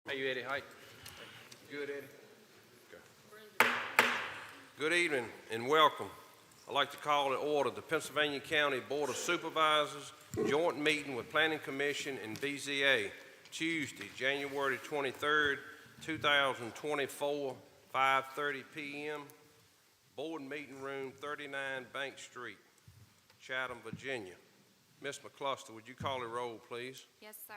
How you, Eddie? Hi. Good, Eddie? Okay. Good evening and welcome. I'd like to call to order the Pennsylvania County Board of Supervisors joint meeting with Planning Commission and BZA, Tuesday, January 23rd, 2024, 5:30 p.m. Board Meeting Room, 39 Bank Street, Chatham, Virginia. Ms. McCluster, would you call the roll, please? Yes, sir.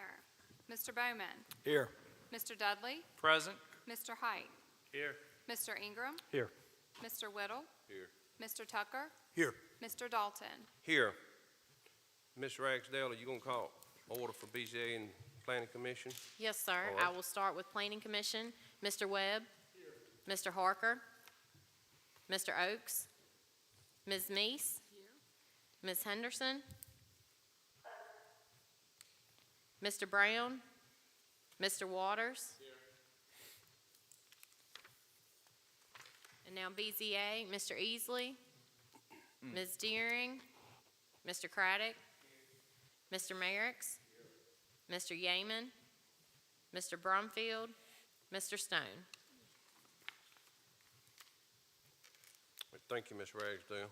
Mr. Bowman. Here. Mr. Dudley. Present. Mr. Height. Here. Mr. Ingram. Here. Mr. Whittle. Here. Mr. Tucker. Here. Mr. Dalton. Here. Ms. Ragsdale, are you going to call order for BZA and Planning Commission? Yes, sir. All right. I will start with Planning Commission. Mr. Webb. Here. Mr. Harker. Mr. Oakes. Ms. Meese. Here. Ms. Henderson. Mr. Brown. Mr. Waters. Here. And now BZA, Mr. Easley. Ms. Deering. Mr. Craddock. Mr. Merricks. Mr. Yeaman. Mr. Brumfield. Mr. Stone. Thank you, Ms. Ragsdale.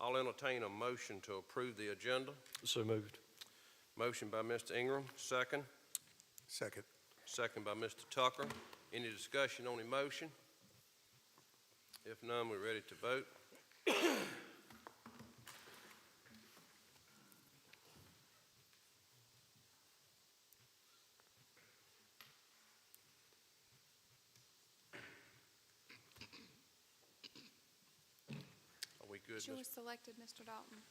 I'll entertain a motion to approve the agenda. So moved. Motion by Mr. Ingram, second. Second. Second by Mr. Tucker. Any discussion on the motion? If none, we're ready to vote. Are we good, Julie Ms.? selected Mr. Dalton.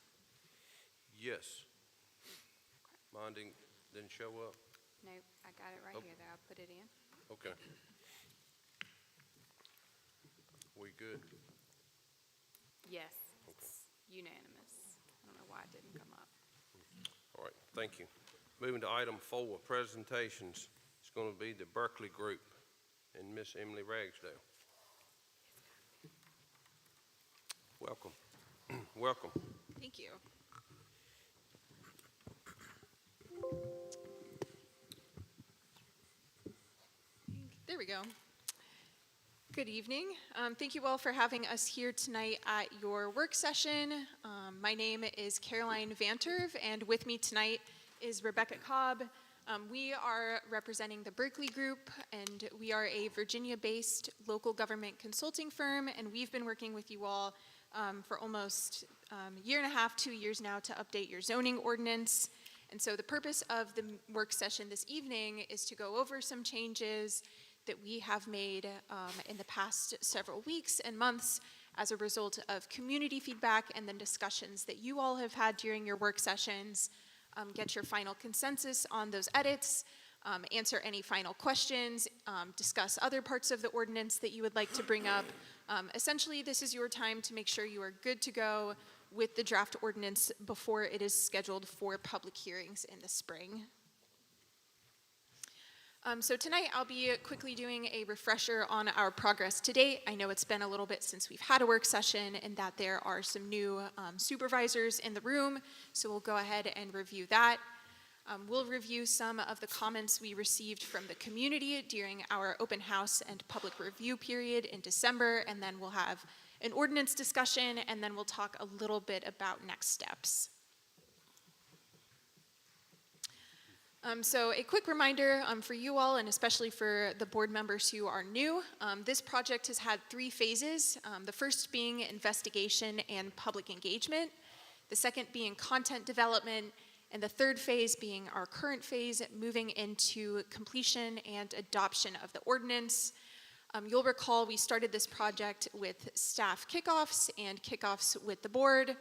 Yes. Mine didn't show up? Nope, I got it right Oh. here, though. I put it in. Okay. We good? Yes, it's unanimous. I don't know why it didn't come up. All right, thank you. Moving to item 4, presentations. It's going to be the Berkeley Group and Miss Emily Ragsdale. Welcome. Welcome. Thank you. There we go. Good evening. Thank you all for having us here tonight at your work session. My name is Caroline Vanterve, and with me tonight is Rebecca Cobb. We are representing the Berkeley Group, and we are a Virginia-based local government consulting firm, and we've been working with you all for almost a year and a half, 2 years now, to update your zoning ordinance. And so the purpose of the work session this evening is to go over some changes that we have made in the past several weeks and months as a result of community feedback and then discussions that you all have had during your work sessions, get your final consensus on those edits, answer any final questions, discuss other parts of the ordinance that you would like to bring up. Essentially, this is your time to make sure you are good to go with the draft ordinance before it is scheduled for public hearings in the spring. So tonight I'll be quickly doing a refresher on our progress to date. I know it's been a little bit since we've had a work session and that there are some new supervisors in the room, so we'll go ahead and review that. We'll review some of the comments we received from the community during our open house and public review period in December, and then we'll have an ordinance discussion, and then we'll talk a little bit about next steps. So a quick reminder for you all, and especially for the board members who are new, this project has had 3 phases, the first being investigation and public engagement, the second being content development, and the third phase being our current phase, moving into completion and adoption of the ordinance. You'll recall we started this project with staff kickoffs and kickoffs with the board.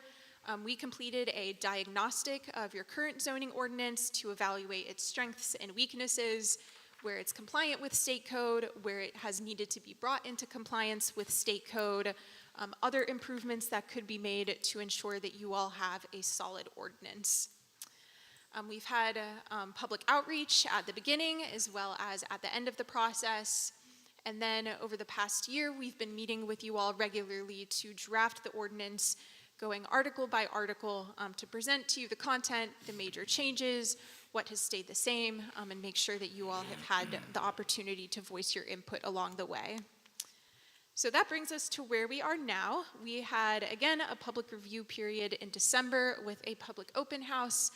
We completed a diagnostic of your current zoning ordinance to evaluate its strengths and weaknesses, where it's compliant with state code, where it has needed to be brought into compliance with state code, other improvements that could be made to ensure that you all have a solid ordinance. We've had public outreach at the beginning as well as at the end of the process. And then over the past year, we've been meeting with you all regularly to draft the ordinance going article by article to present to you the content, the major changes, what has stayed the same, and make sure that you all have had the opportunity to voice your input along the way. So that brings us to where we are now. We had, again, a public review period in December with a public open house.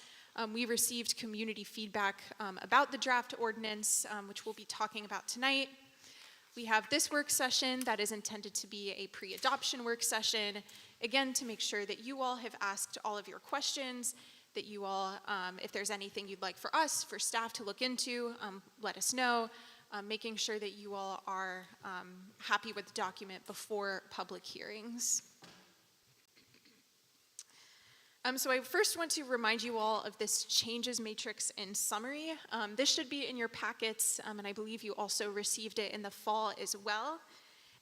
We received community feedback about the draft ordinance, which we'll be talking about tonight. We have this work session that is intended to be a pre-adoption work session, again, to make sure that you all have asked all of your questions, that you all, if there's anything you'd like for us, for staff to look into, let us know. Making sure that you all are happy with the document before public hearings. So I first want to remind you all of this changes matrix in summary. This should be in your packets, and I believe you also received it in the fall as well.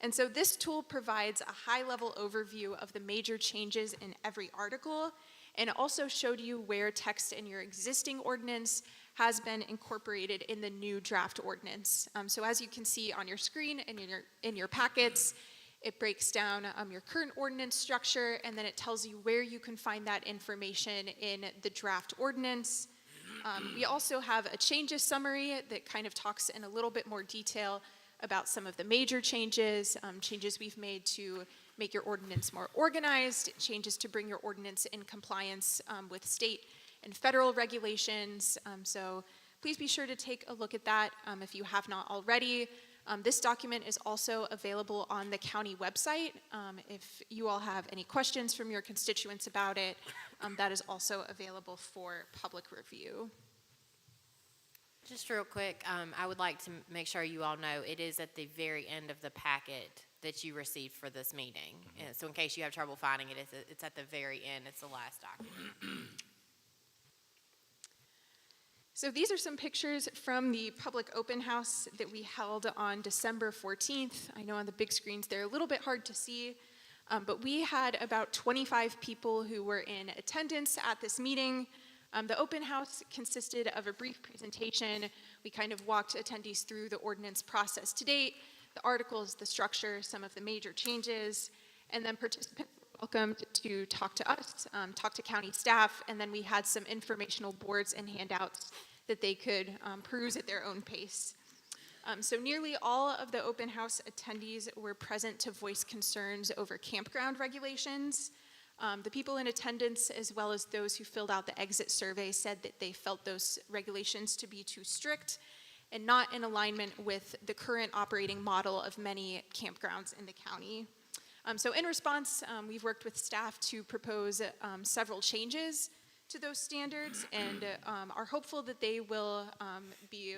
And so this tool provides a high-level overview of the major changes in every article, and it also showed you where text in your existing ordinance has been incorporated in the new draft ordinance. So as you can see on your screen and in your packets, it breaks down your current ordinance structure, and then it tells you where you can find that information in the draft ordinance. We also have a changes summary that kind of talks in a little bit more detail about some of the major changes, changes we've made to make your ordinance more organized, changes to bring your ordinance in compliance with state and federal regulations. So please be sure to take a look at that if you have not already. This document is also available on the county website. If you all have any questions from your constituents about it, that is also available for public review. Just real quick, I would like to make sure you all know it is at the very end of the packet that you received for this meeting. And so in case you have trouble finding it, it's at the very end. It's the last document. So these are some pictures from the public open house that we held on December 14th. I know on the big screens they're a little bit hard to see, but we had about 25 people who were in attendance at this meeting. The open house consisted of a brief presentation. We kind of walked attendees through the ordinance process to date, the articles, the structure, some of the major changes, and then participants were welcomed to talk to us, talk to county staff, and then we had some informational boards and handouts that they could peruse at their own pace. So nearly all of the open house attendees were present to voice concerns over campground regulations. The people in attendance, as well as those who filled out the exit survey, said that they felt those regulations to be too strict and not in alignment with the current operating model of many campgrounds in the county. So in response, we've worked with staff to propose several changes to those standards and are hopeful that they will be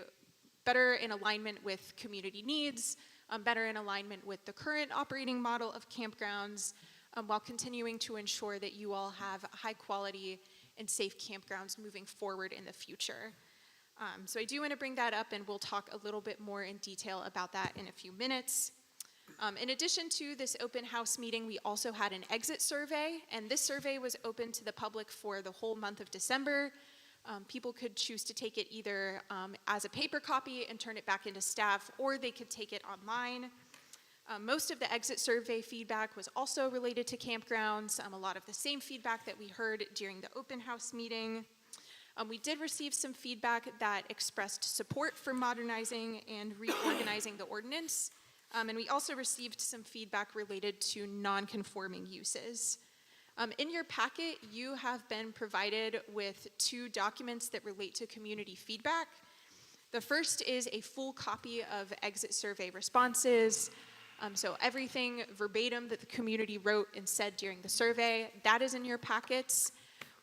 better in alignment with community needs, better in alignment with the current operating model of campgrounds, while continuing to ensure that you all have high quality and safe campgrounds moving forward in the future. So I do want to bring that up, and we'll talk a little bit more in detail about that in a few minutes. In addition to this open house meeting, we also had an exit survey, and this survey was open to the public for the whole month of December. People could choose to take it either as a paper copy and turn it back into staff, or they could take it online. Most of the exit survey feedback was also related to campgrounds, a lot of the same feedback that we heard during the open house meeting. We did receive some feedback that expressed support for modernizing and reorganizing the ordinance, and we also received some feedback related to non-conforming uses. In your packet, you have been provided with 2 documents that relate to community feedback. The first is a full copy of exit survey responses. So everything verbatim that the community wrote and said during the survey, that is in your packets.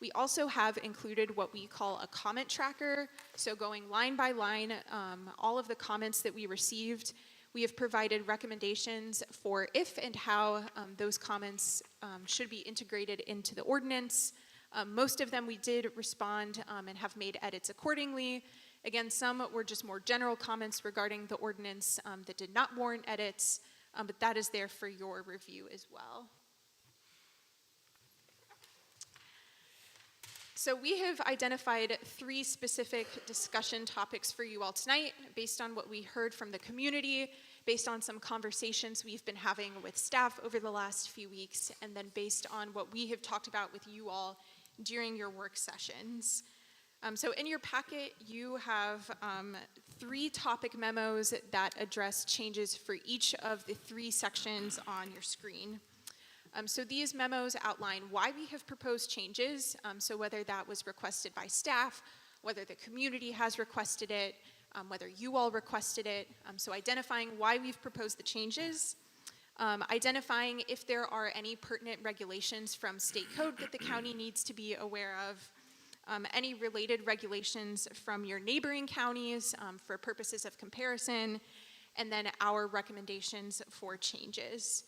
We also have included what we call a comment tracker. So going line by line, all of the comments that we received, we have provided recommendations for if and how those comments should be integrated into the ordinance. Most of them we did respond and have made edits accordingly. Again, some were just more general comments regarding the ordinance that did not warrant edits, but that is there for your review as well. So we have identified 3 specific discussion topics for you all tonight based on what we heard from the community based on some conversations we've been having with staff over the last few weeks, and then based on what we have talked about with you all during your work sessions. So in your packet, you have 3 topic memos that address changes for each of the 3 sections on your screen. So these memos outline why we have proposed changes, so whether that was requested by staff, whether the community has requested it, whether you all requested it, so identifying why we've proposed the changes, identifying if there are any pertinent regulations from state code that the county needs to be aware of, any related regulations from your neighboring counties for purposes of comparison, and then our recommendations for changes.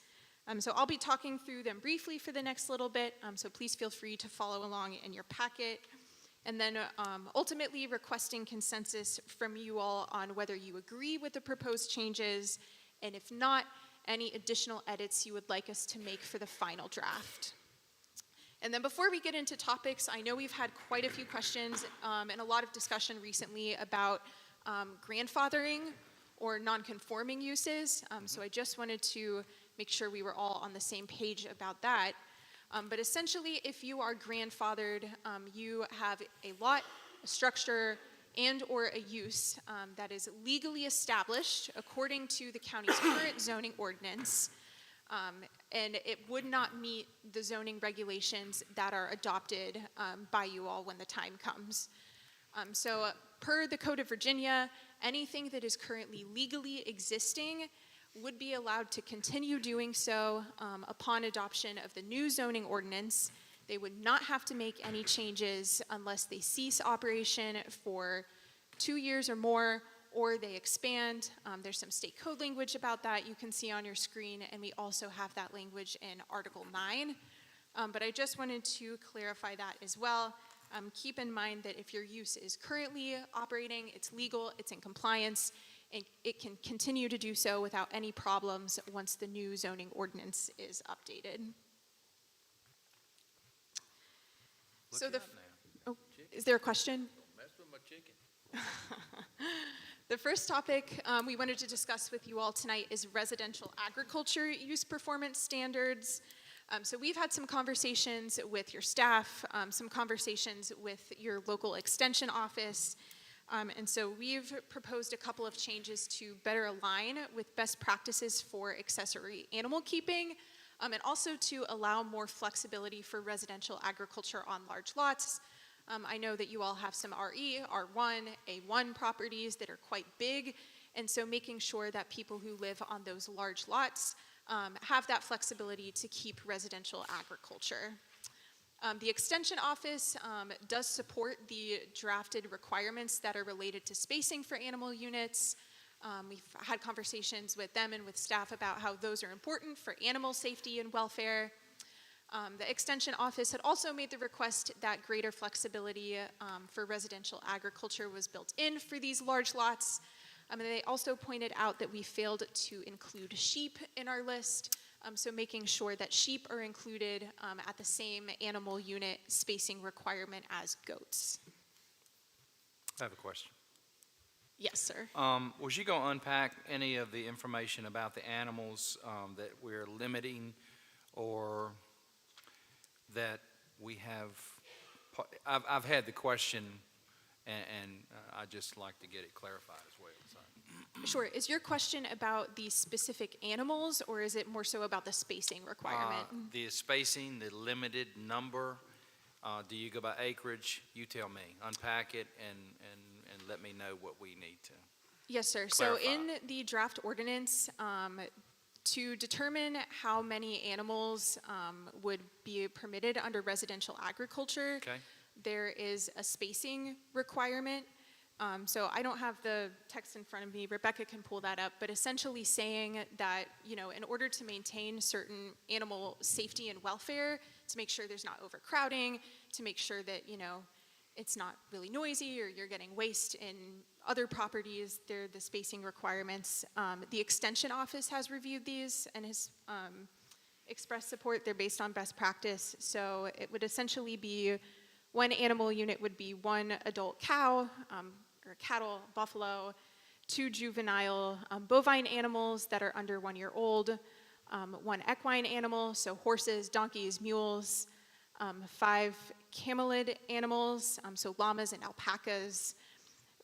So I'll be talking through them briefly for the next little bit, so please feel free to follow along in your packet. And then ultimately requesting consensus from you all on whether you agree with the proposed changes, and if not, any additional edits you would like us to make for the final draft. And then before we get into topics, I know we've had quite a few questions and a lot of discussion recently about grandfathering or non-conforming uses. So I just wanted to make sure we were all on the same page about that. But essentially, if you are grandfathered, you have a lot, a structure, and or a use that is legally established according to the county's current zoning ordinance, and it would not meet the zoning regulations that are adopted by you all when the time comes. So per the Code of Virginia, anything that is currently legally existing would be allowed to continue doing so upon adoption of the new zoning ordinance. They would not have to make any changes unless they cease operation for 2 years or more, or they expand. There's some state code language about that you can see on your screen, and we also have that language in Article 9. But I just wanted to clarify that as well. Keep in mind that if your use is currently operating, it's legal, it's in compliance, and it can continue to do so without any problems once the new zoning ordinance is updated. So is there a question? Don't mess with my chicken. The first topic we wanted to discuss with you all tonight is residential agriculture use performance standards. So we've had some conversations with your staff, some conversations with your local extension office, and so we've proposed a couple of changes to better align with best practices for accessory animal keeping, and also to allow more flexibility for residential agriculture on large lots. I know that you all have some RE, R1, A1 properties that are quite big, and so making sure that people who live on those large lots have that flexibility to keep residential agriculture. The Extension Office does support the drafted requirements that are related to spacing for animal units. We've had conversations with them and with staff about how those are important for animal safety and welfare. The Extension Office had also made the request that greater flexibility for residential agriculture was built in for these large lots. And they also pointed out that we failed to include sheep in our list, so making sure that sheep are included at the same animal unit spacing requirement as goats. I have a question. Yes, sir. Was you going to unpack any of the information about the animals that we're limiting, or that we have? I've had the question, and I'd just like to get it clarified as well. So. Sure. Is your question about the specific animals, or is it more so about the spacing requirement? The spacing, the limited number. Do you go by acreage? You tell me. Unpack it and let me know what we need to. Yes, sir. Clarify. So in the draft ordinance, to determine how many animals would be permitted under residential agriculture, Okay. there is a spacing requirement. So I don't have the text in front of me. Rebecca can pull that up, but essentially saying that, you know, in order to maintain certain animal safety and welfare, to make sure there's not overcrowding, to make sure that, you know, it's not really noisy or you're getting waste in other properties, they're the spacing requirements. The Extension Office has reviewed these and has expressed support. They're based on best practice. So it would essentially be one animal unit would be one adult cow or cattle, buffalo, 2 juvenile bovine animals that are under 1 year old, 1 equine animal, so horses, donkeys, mules, 5 camelid animals, so llamas and alpacas,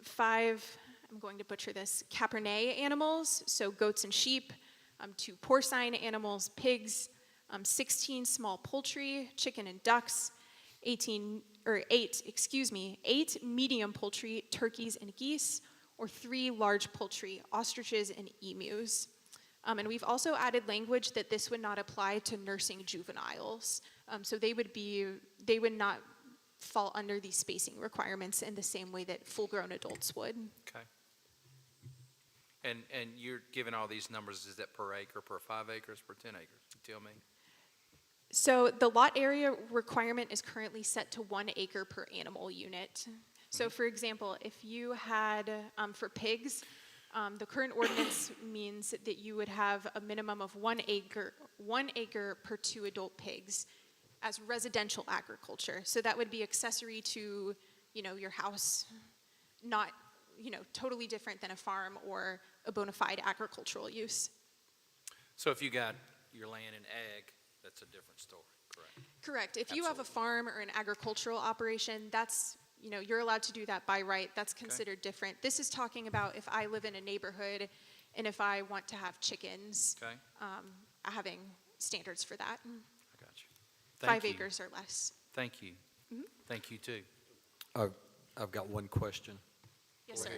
5, I'm going to butcher this, Capernet animals, so goats and sheep, 2 porcine animals, pigs, 16 small poultry, chicken and ducks, 8 medium poultry, turkeys and geese, or 3 large poultry, ostriches and emus. And we've also added language that this would not apply to nursing juveniles. So they would not fall under these spacing requirements in the same way that full-grown adults would. Okay. And you're giving all these numbers, is that per acre, per 5 acres, per 10 acres? You tell me. So the lot area requirement is currently set to 1 acre per animal unit. So for example, if you had, for pigs, the current ordinance means that you would have a minimum of 1 acre per 2 adult pigs as residential agriculture. So that would be accessory to, your house, not, totally different than a farm or a bona fide agricultural use. So if you got your land in ag, that's a different story, correct? Correct. If you have a farm or an agricultural operation, that's, you're allowed to do that by right. That's considered different. This is talking about if I live in a neighborhood and if I want to have chickens, Okay, having standards for that. I got you. Thank 5 you. acres or less. Thank you. Thank you, too. I've got one question. Yes, sir.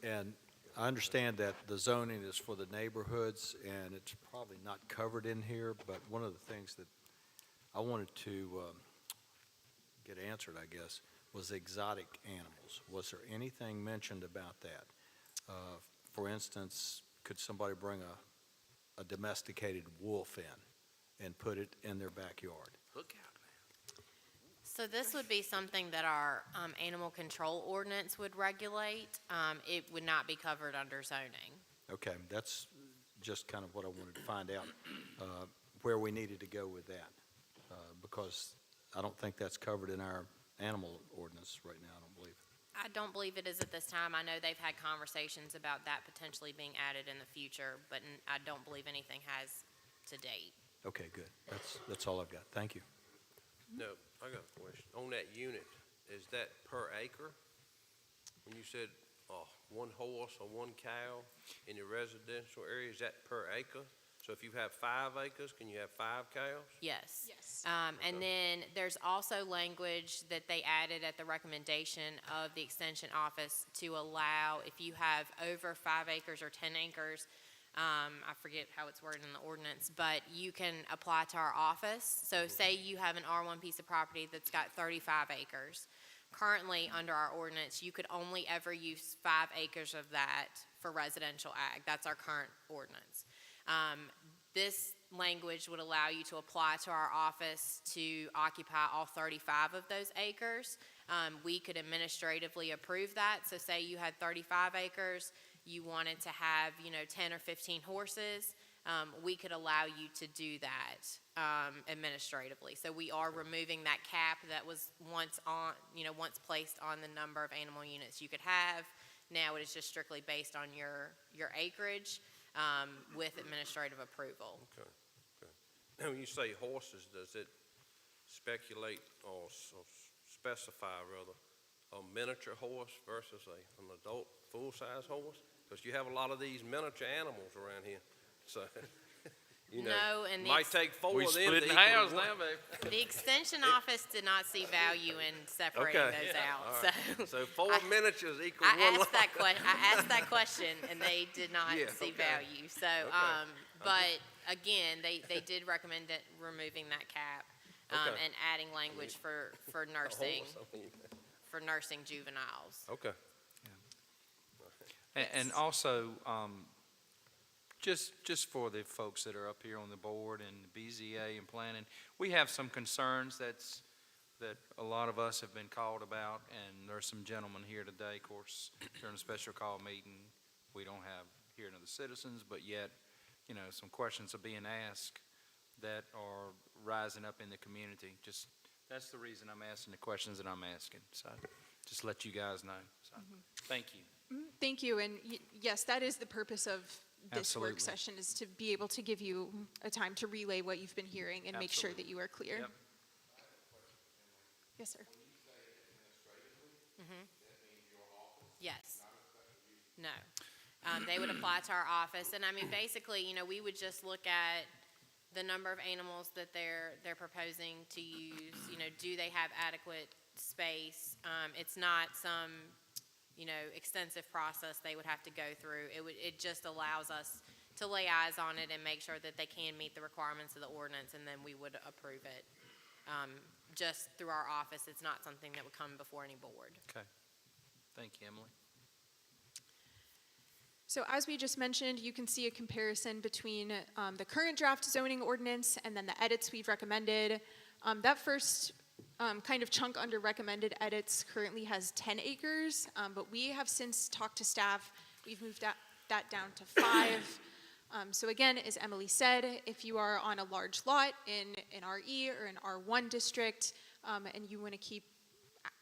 And I understand that the zoning is for the neighborhoods, and it's probably not covered in here, but one of the things that I wanted to get answered, I guess, was exotic animals. Was there anything mentioned about that? For instance, could somebody bring a domesticated wolf in and put it in their backyard? Look out. So this would be something that our animal control ordinance would regulate. It would not be covered under zoning. Okay, that's just kind of what I wanted to find out, where we needed to go with that, because I don't think that's covered in our animal ordinance right now, I don't believe. I don't believe it is at this time. I know they've had conversations about that potentially being added in the future, but I don't believe anything has to date. Okay, good. That's all I've got. Thank you. No, I got a question. On that unit, is that per acre? When you said, 1 horse or 1 cow in your residential area, is that per acre? So if you have 5 acres, can you have 5 cows? Yes. Yes. And then there's also language that they added at the recommendation of the Extension Office to allow, if you have over 5 acres or 10 acres, I forget how it's worded in the ordinance, but you can apply to our office. So say you have an R1 piece of property that's got 35 acres. Currently, under our ordinance, you could only ever use 5 acres of that for residential ag. That's our current ordinance. This language would allow you to apply to our office to occupy all 35 of those acres. We could administratively approve that. So say you had 35 acres, you wanted to have, 10 or 15 horses, we could allow you to do that administratively. So we are removing that cap that was once placed on the number of animal units you could have. Now it is just strictly based on your acreage with administrative approval. Okay. When you say horses, does it speculate or specify, rather, a miniature horse versus an adult full-size horse? Because you have a lot of these miniature animals around here, so, No, and might take 4 We of them split to in equal halves one. now, babe. The Extension Office did not see value in separating Okay. those Yeah, out. all right. So So 4 miniatures equal I one asked lot. I asked that question, and they did not Yeah, see okay. value. So, but again, they did recommend it, removing that cap Okay. and adding language for A nursing horse, I mean, for nursing juveniles. Okay. And also, just for the folks that are up here on the board and BZA and planning, we have some concerns that a lot of us have been called about, and there's some gentlemen here today, of course, during a special call meeting. We don't have hearing of the citizens, but yet, some questions are being asked that are rising up in the community. That's the reason I'm asking the questions that I'm asking. So just let you guys know. So. Thank you. Thank you, and yes, that is the purpose of this Absolutely. work session, is to be able to give you a time to relay what you've been hearing and make sure Absolutely. that you are clear. Yep. Yes, sir. Yes. No. They would apply to our office, and I mean, basically, you know, we would just look at the number of animals that they're proposing to use. You know, do they have adequate space? It's not some, you know, extensive process they would have to go through. It just allows us to lay eyes on it and make sure that they can meet the requirements of the ordinance, and then we would approve it. Just through our office, it's not something that would come before any board. Okay. Thank you, Emily. So as we just mentioned, you can see a comparison between the current draft zoning ordinance and then the edits we've recommended. That first kind of chunk under recommended edits currently has 10 acres, but we have since talked to staff. We've moved that down to 5. So again, as Emily said, if you are on a large lot in an RE or an R1 district, and you want to keep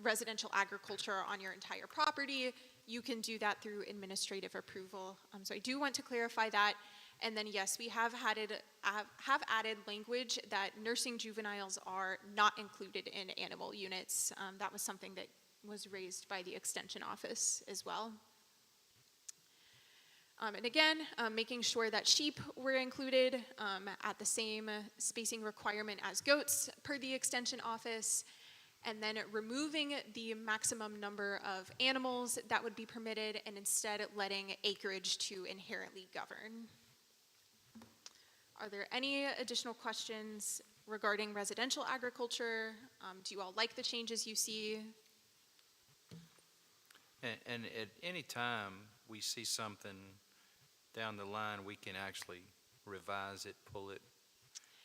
residential agriculture on your entire property, you can do that through administrative approval. So I do want to clarify that. And then yes, we have added language that nursing juveniles are not included in animal units. That was something that was raised by the Extension Office as well. And again, making sure that sheep were included at the same spacing requirement as goats per the Extension Office, and then removing the maximum number of animals that would be permitted and instead letting acreage to inherently govern. Are there any additional questions regarding residential agriculture? Do you all like the changes you see? And at any time we see something down the line, we can actually revise it, pull it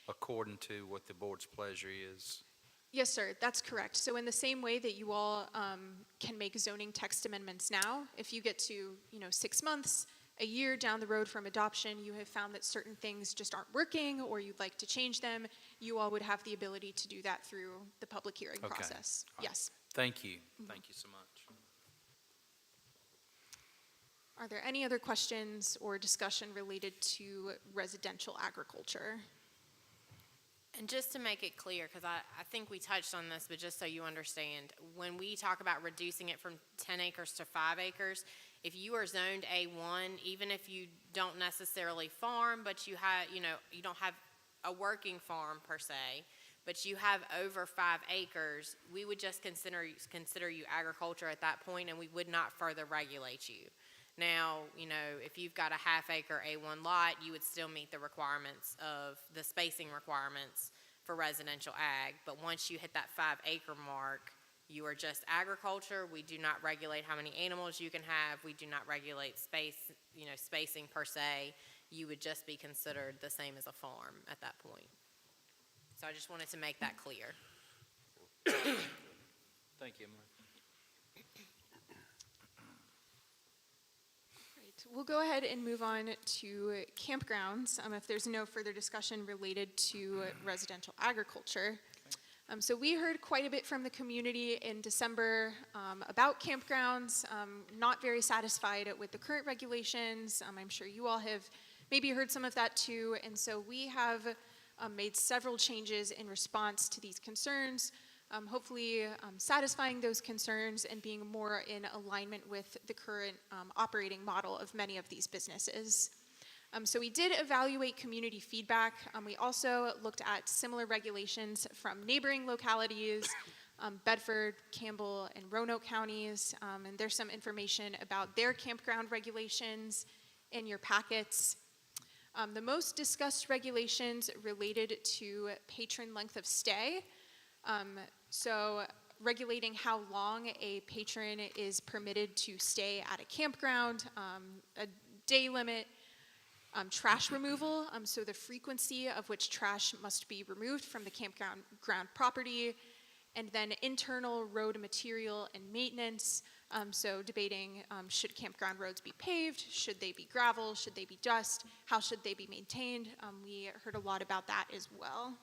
according to what the board's pleasure is. Yes, sir, that's correct. So in the same way that you all can make zoning text amendments now, if you get to 6 months, a year down the road from adoption, you have found that certain things just aren't working or you'd like to change them, you all would have the ability to do that through the public hearing Okay. process. All right. Yes. Thank you. Thank you so much. Are there any other questions or discussion related to residential agriculture? And just to make it clear, because I think we touched on this, but just so you understand, when we talk about reducing it from 10 acres to 5 acres, if you are zoned A1, even if you don't necessarily farm, but you have, you don't have a working farm per se, but you have over 5 acres, we would just consider you agriculture at that point, and we would not further regulate you. Now, if you've got a half-acre A1 lot, you would still meet the requirements of the spacing requirements for residential ag. But once you hit that 5-acre mark, you are just agriculture. We do not regulate how many animals you can have. We do not regulate spacing per se. You would just be considered the same as a farm at that point. So I just wanted to make that clear. Thank you, Emily. We'll go ahead and move on to campgrounds if there's no further discussion related to residential agriculture. So we heard quite a bit from the community in December about campgrounds, not very satisfied with the current regulations. I'm sure you all have maybe heard some of that too. And so we have made several changes in response to these concerns, hopefully satisfying those concerns and being more in alignment with the current operating model of many of these businesses. So we did evaluate community feedback. We also looked at similar regulations from neighboring localities, Bedford, Campbell, and Roanoke counties. And there's some information about their campground regulations in your packets. The most discussed regulations related to patron length of stay. So regulating how long a patron is permitted to stay at a campground, a day limit, trash removal, so the frequency of which trash must be removed from the campground property, and then internal road material and maintenance, so debating should campground roads be paved, should they be gravel, should they be dust, how should they be maintained. We heard a lot about that as well.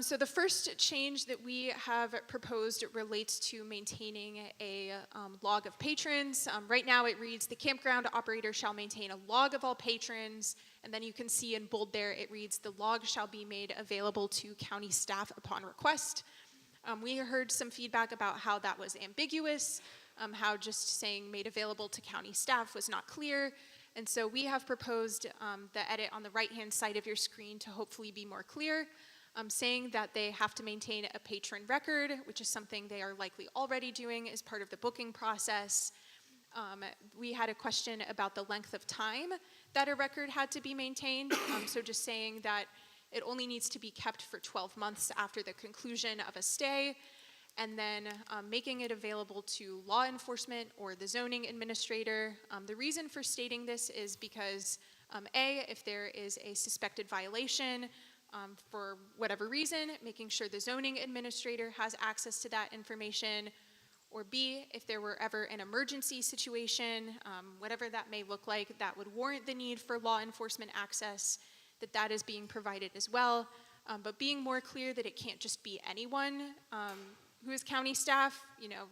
So the first change that we have proposed relates to maintaining a log of patrons. Right now it reads, the campground operator shall maintain a log of all patrons, and then you can see in bold there it reads, the log shall be made available to county staff upon request. We heard some feedback about how that was ambiguous, how just saying made available to county staff was not clear, and so we have proposed the edit on the right-hand side of your screen to hopefully be more clear. Saying that they have to maintain a patron record, which is something they are likely already doing as part of the booking process. We had a question about the length of time that a record had to be maintained. So just saying that it only needs to be kept for 12 months after the conclusion of a stay, and then making it available to law enforcement or the zoning administrator. The reason for stating this is because A, if there is a suspected violation, for whatever reason, making sure the zoning administrator has access to that information, or B, if there were ever an emergency situation, whatever that may look like, that would warrant the need for law enforcement access, that is being provided as well. But being more clear that it can't just be anyone who is county staff,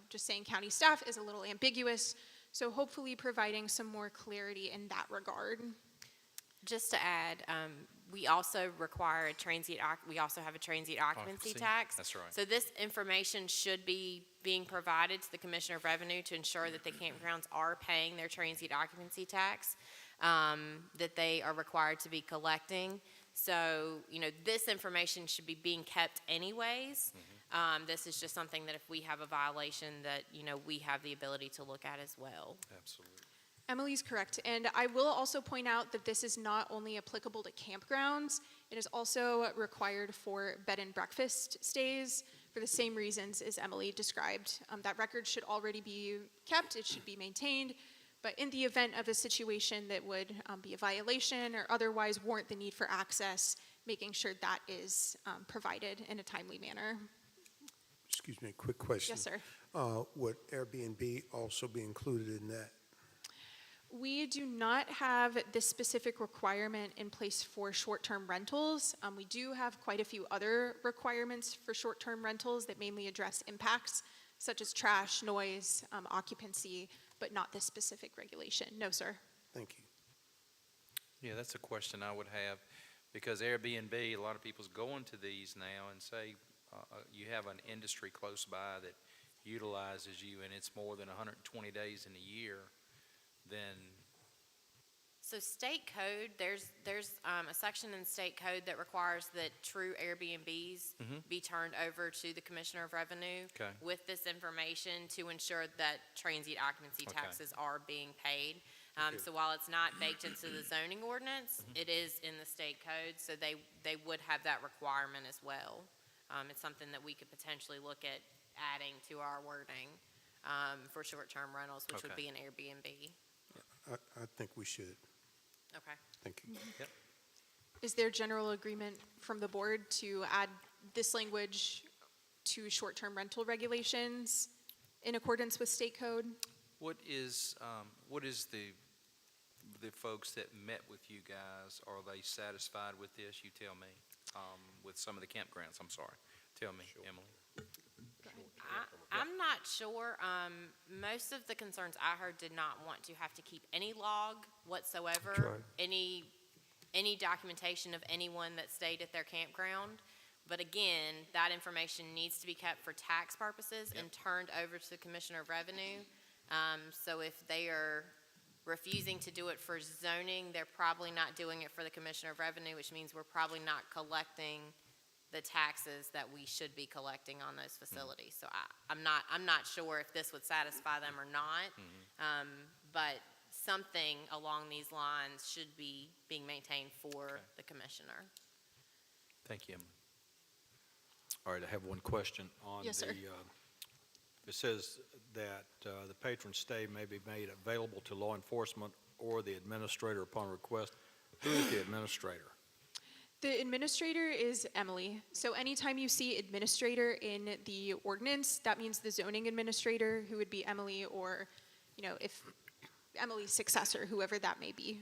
just saying county staff is a little ambiguous, so hopefully providing some more clarity in that regard. Just to add, we also require we also have a transient occupancy tax. That's right. So this information should be being provided to the Commissioner of Revenue to ensure that the campgrounds are paying their transient occupancy tax that they are required to be collecting. So, this information should be being kept anyways. This is just something that if we have a violation that, we have the ability to look at as well. Absolutely. Emily's correct, and I will also point out that this is not only applicable to campgrounds, it is also required for bed and breakfast stays for the same reasons as Emily described. That record should already be kept, it should be maintained, but in the event of a situation that would be a violation or otherwise warrant the need for access, making sure that is provided in a timely manner. Excuse me, quick question. Yes, sir. Would Airbnb also be included in that? We do not have this specific requirement in place for short-term rentals. We do have quite a few other requirements for short-term rentals that mainly address impacts, such as trash, noise, occupancy, but not this specific regulation. No, sir. Thank you. Yeah, that's a question I would have, because Airbnb, a lot of people's going to these now and say you have an industry close by that utilizes you and it's more than 120 days in a year, then So state code, there's a section in state code that requires that true Airbnbs be turned over to the Commissioner of Revenue with this information to ensure that transient occupancy taxes are being paid. So while it's not baked into the zoning ordinance, it is in the state code, so they would have that requirement as well. It's something that we could potentially look at adding to our wording for short-term rentals, which would be an Airbnb. I think we should. Okay. Thank you. Yep. Is there general agreement from the board to add this language to short-term rental regulations in accordance with state code? What is the folks that met with you guys, are they satisfied with this? You tell me. With some of the campgrounds, I'm sorry. Tell me, Emily. I'm not sure. Most of the concerns I heard did not want to have to keep any log whatsoever, any documentation of anyone that stayed at their campground. But again, that information needs to be kept for tax purposes and turned over to the Commissioner of Revenue. So if they are refusing to do it for zoning, they're probably not doing it for the Commissioner of Revenue, which means we're probably not collecting the taxes that we should be collecting on those facilities. So I'm not sure if this would satisfy them or not, but something along these lines should be being maintained for the commissioner. Thank you, Emily. All right, I have one question on Yes, sir. It says that the patron stay may be made available to law enforcement or the administrator upon request. Who is the administrator? The administrator is Emily. So anytime you see administrator in the ordinance, that means the zoning administrator, who would be Emily, or, if Emily's successor, whoever that may be.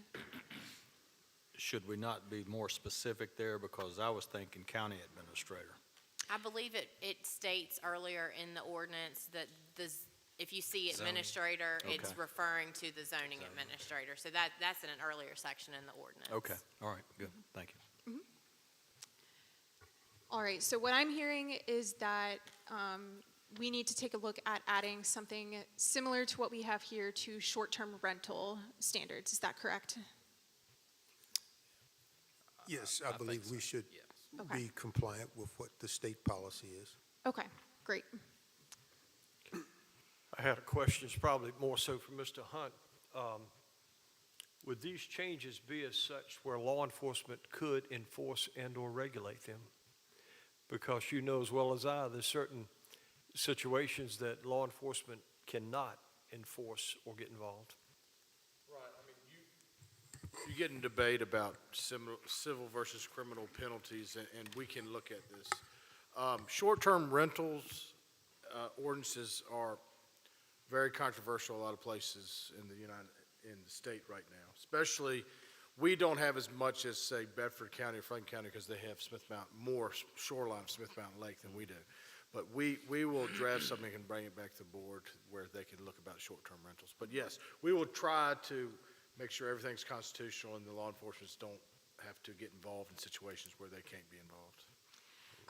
Should we not be more specific there? Because I was thinking county administrator. I believe it states earlier in the ordinance that if you see administrator, it's Okay. referring to the zoning administrator. So that's in an earlier section in the ordinance. Okay, all right, good, thank you. All right, so what I'm hearing is that we need to take a look at adding something similar to what we have here to short-term rental standards. Is that correct? Yes, I believe we should Okay. be compliant with what the state policy is. Okay, great. I had a question, it's probably more so for Mr. Hunt. Would these changes be as such where law enforcement could enforce and/or regulate them? Because you know as well as I, there's certain situations that law enforcement cannot enforce or get involved. Right, I mean, you get in debate about civil versus criminal penalties, and we can look at this. Short-term rentals ordinances are very controversial a lot of places in the state right now. Especially, we don't have as much as, say, Bedford County or Franklin County because they have more shoreline of Smith Mountain Lake than we do. But we will draft something and bring it back to the board where they can look about short-term rentals. But yes, we will try to make sure everything's constitutional and the law enforcement don't have to get involved in situations where they can't be involved.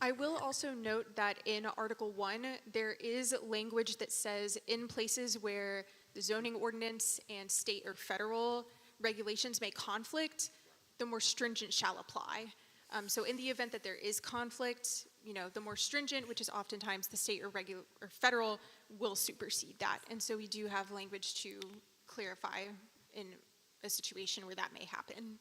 I will also note that in Article 1, there is language that says in places where the zoning ordinance and state or federal regulations may conflict, the more stringent shall apply. So in the event that there is conflict, the more stringent, which is oftentimes the state or federal, will supersede that. And so we do have language to clarify in a situation where that may happen.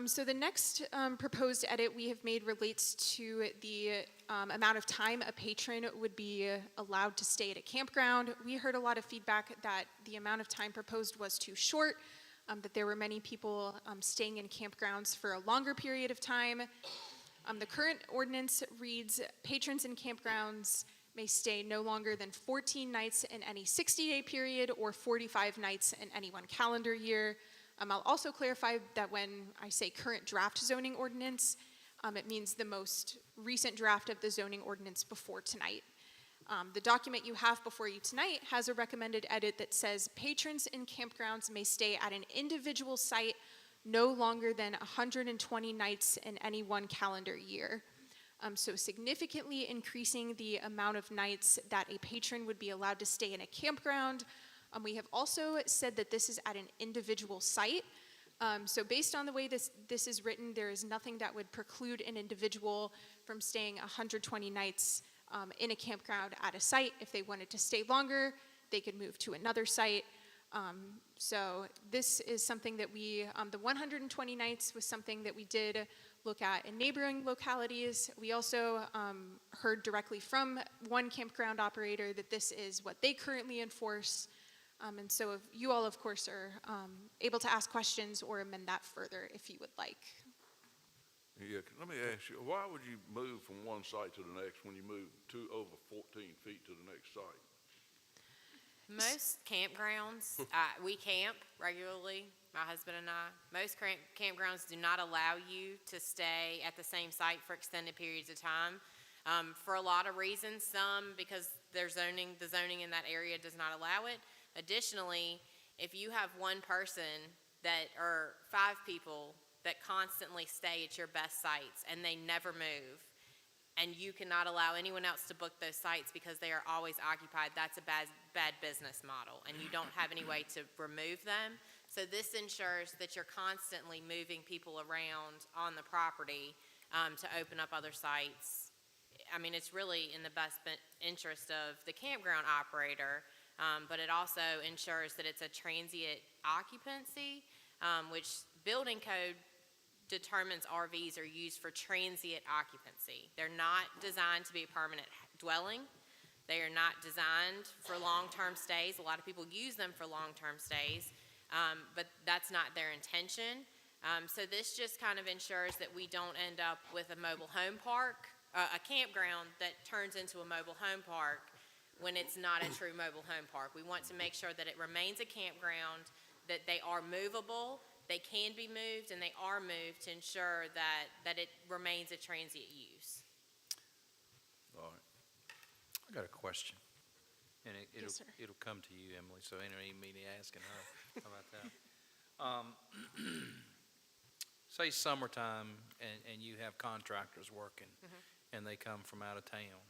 So the next proposed edit we have made relates to the amount of time a patron would be allowed to stay at a campground. We heard a lot of feedback that the amount of time proposed was too short, that there were many people staying in campgrounds for a longer period of time. The current ordinance reads, patrons in campgrounds may stay no longer than 14 nights in any 60-day period or 45 nights in any one calendar year. I'll also clarify that when I say current draft zoning ordinance, it means the most recent draft of the zoning ordinance before tonight. The document you have before you tonight has a recommended edit that says patrons in campgrounds may stay at an individual site no longer than 120 nights in any one calendar year. So significantly increasing the amount of nights that a patron would be allowed to stay in a campground. We have also said that this is at an individual site. So based on the way this is written, there is nothing that would preclude an individual from staying 120 nights in a campground at a site. If they wanted to stay longer, they could move to another site. So this is something that the 120 nights was something that we did look at in neighboring localities. We also heard directly from one campground operator that this is what they currently enforce. And so if you all, of course, are able to ask questions or amend that further if you would like. Yeah, let me ask you, why would you move from one site to the next when you move over 14 feet to the next site? Most campgrounds, we camp regularly, my husband and I. Most campgrounds do not allow you to stay at the same site for extended periods of time. For a lot of reasons, some because the zoning in that area does not allow it. Additionally, if you have one person or 5 people that constantly stay at your best sites and they never move, and you cannot allow anyone else to book those sites because they are always occupied, that's a bad business model, and you don't have any way to remove them. So this ensures that you're constantly moving people around on the property to open up other sites. I mean, it's really in the best interest of the campground operator, but it also ensures that it's a transient occupancy, which building code determines RVs are used for transient occupancy. They're not designed to be a permanent dwelling. They are not designed for long-term stays. A lot of people use them for long-term stays, but that's not their intention. So this just kind of ensures that we don't end up with a mobile home park, a campground that turns into a mobile home park when it's not a true mobile home park. We want to make sure that it remains a campground, that they are movable, they can be moved, and they are moved to ensure that it remains a transient use. All right. I got a question, and Yes, sir. it'll come to you, Emily, so it ain't even me asking her. How about that? Say summertime, and you have contractors working, and they come from out of town.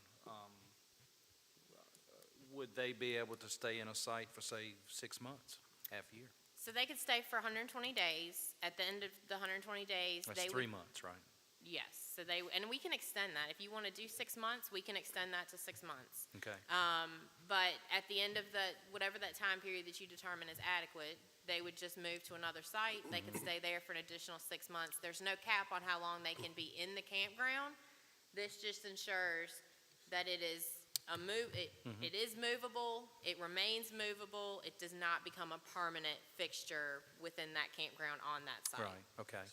Would they be able to stay in a site for, say, 6 months, half a year? So they could stay for 120 days. At the end of the 120 days, That's they 3 would. months, right? Yes, so and we can extend that. If you want to do 6 months, we can extend that to 6 months. Okay. But at the end of whatever that time period that you determine is adequate, they would just move to another site. They could stay there for an additional 6 months. There's no cap on how long they can be in the campground. This just ensures that it is it is movable, it remains movable, it does not become a permanent fixture within that campground on that site. Right, okay.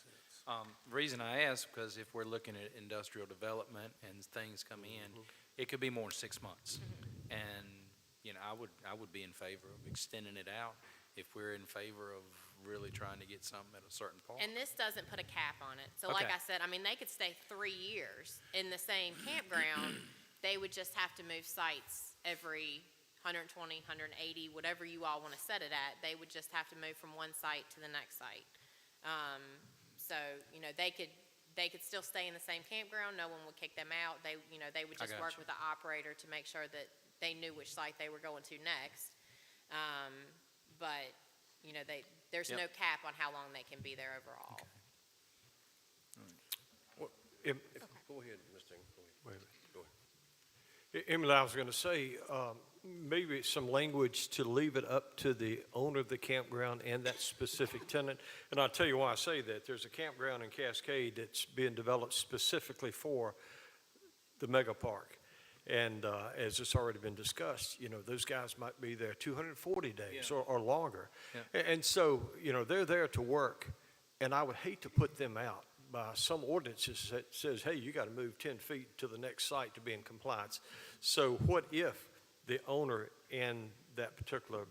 The reason I ask, because if we're looking at industrial development and things come in, it could be more than 6 months. And, I would be in favor of extending it out if we're in favor of really trying to get something at a certain point. And this doesn't put a cap on it. So like Okay. I said, they could stay 3 years in the same campground. They would just have to move sites every 120, 180, whatever you all want to set it at. They would just have to move from one site to the next site. So, they could still stay in the same campground. No one would kick them out. They would I just got work you. with the operator to make sure that they knew which site they were going to next. But, there's Yep. no cap on how long they can be there overall. Go ahead, Mr. Ingram. Go ahead. Wait a minute. Go ahead. Emily, I was going to say, maybe some language to leave it up to the owner of the campground and that specific tenant. And I'll tell you why I say that. There's a campground in Cascade that's being developed specifically for the mega park. And as it's already been discussed, those guys might be there 240 days Yeah. or longer. Yeah. And so, they're there to work, and I would hate to put them out by some ordinances that says, hey, you got to move 10 feet to the next site to be in compliance. So what if the owner and that particular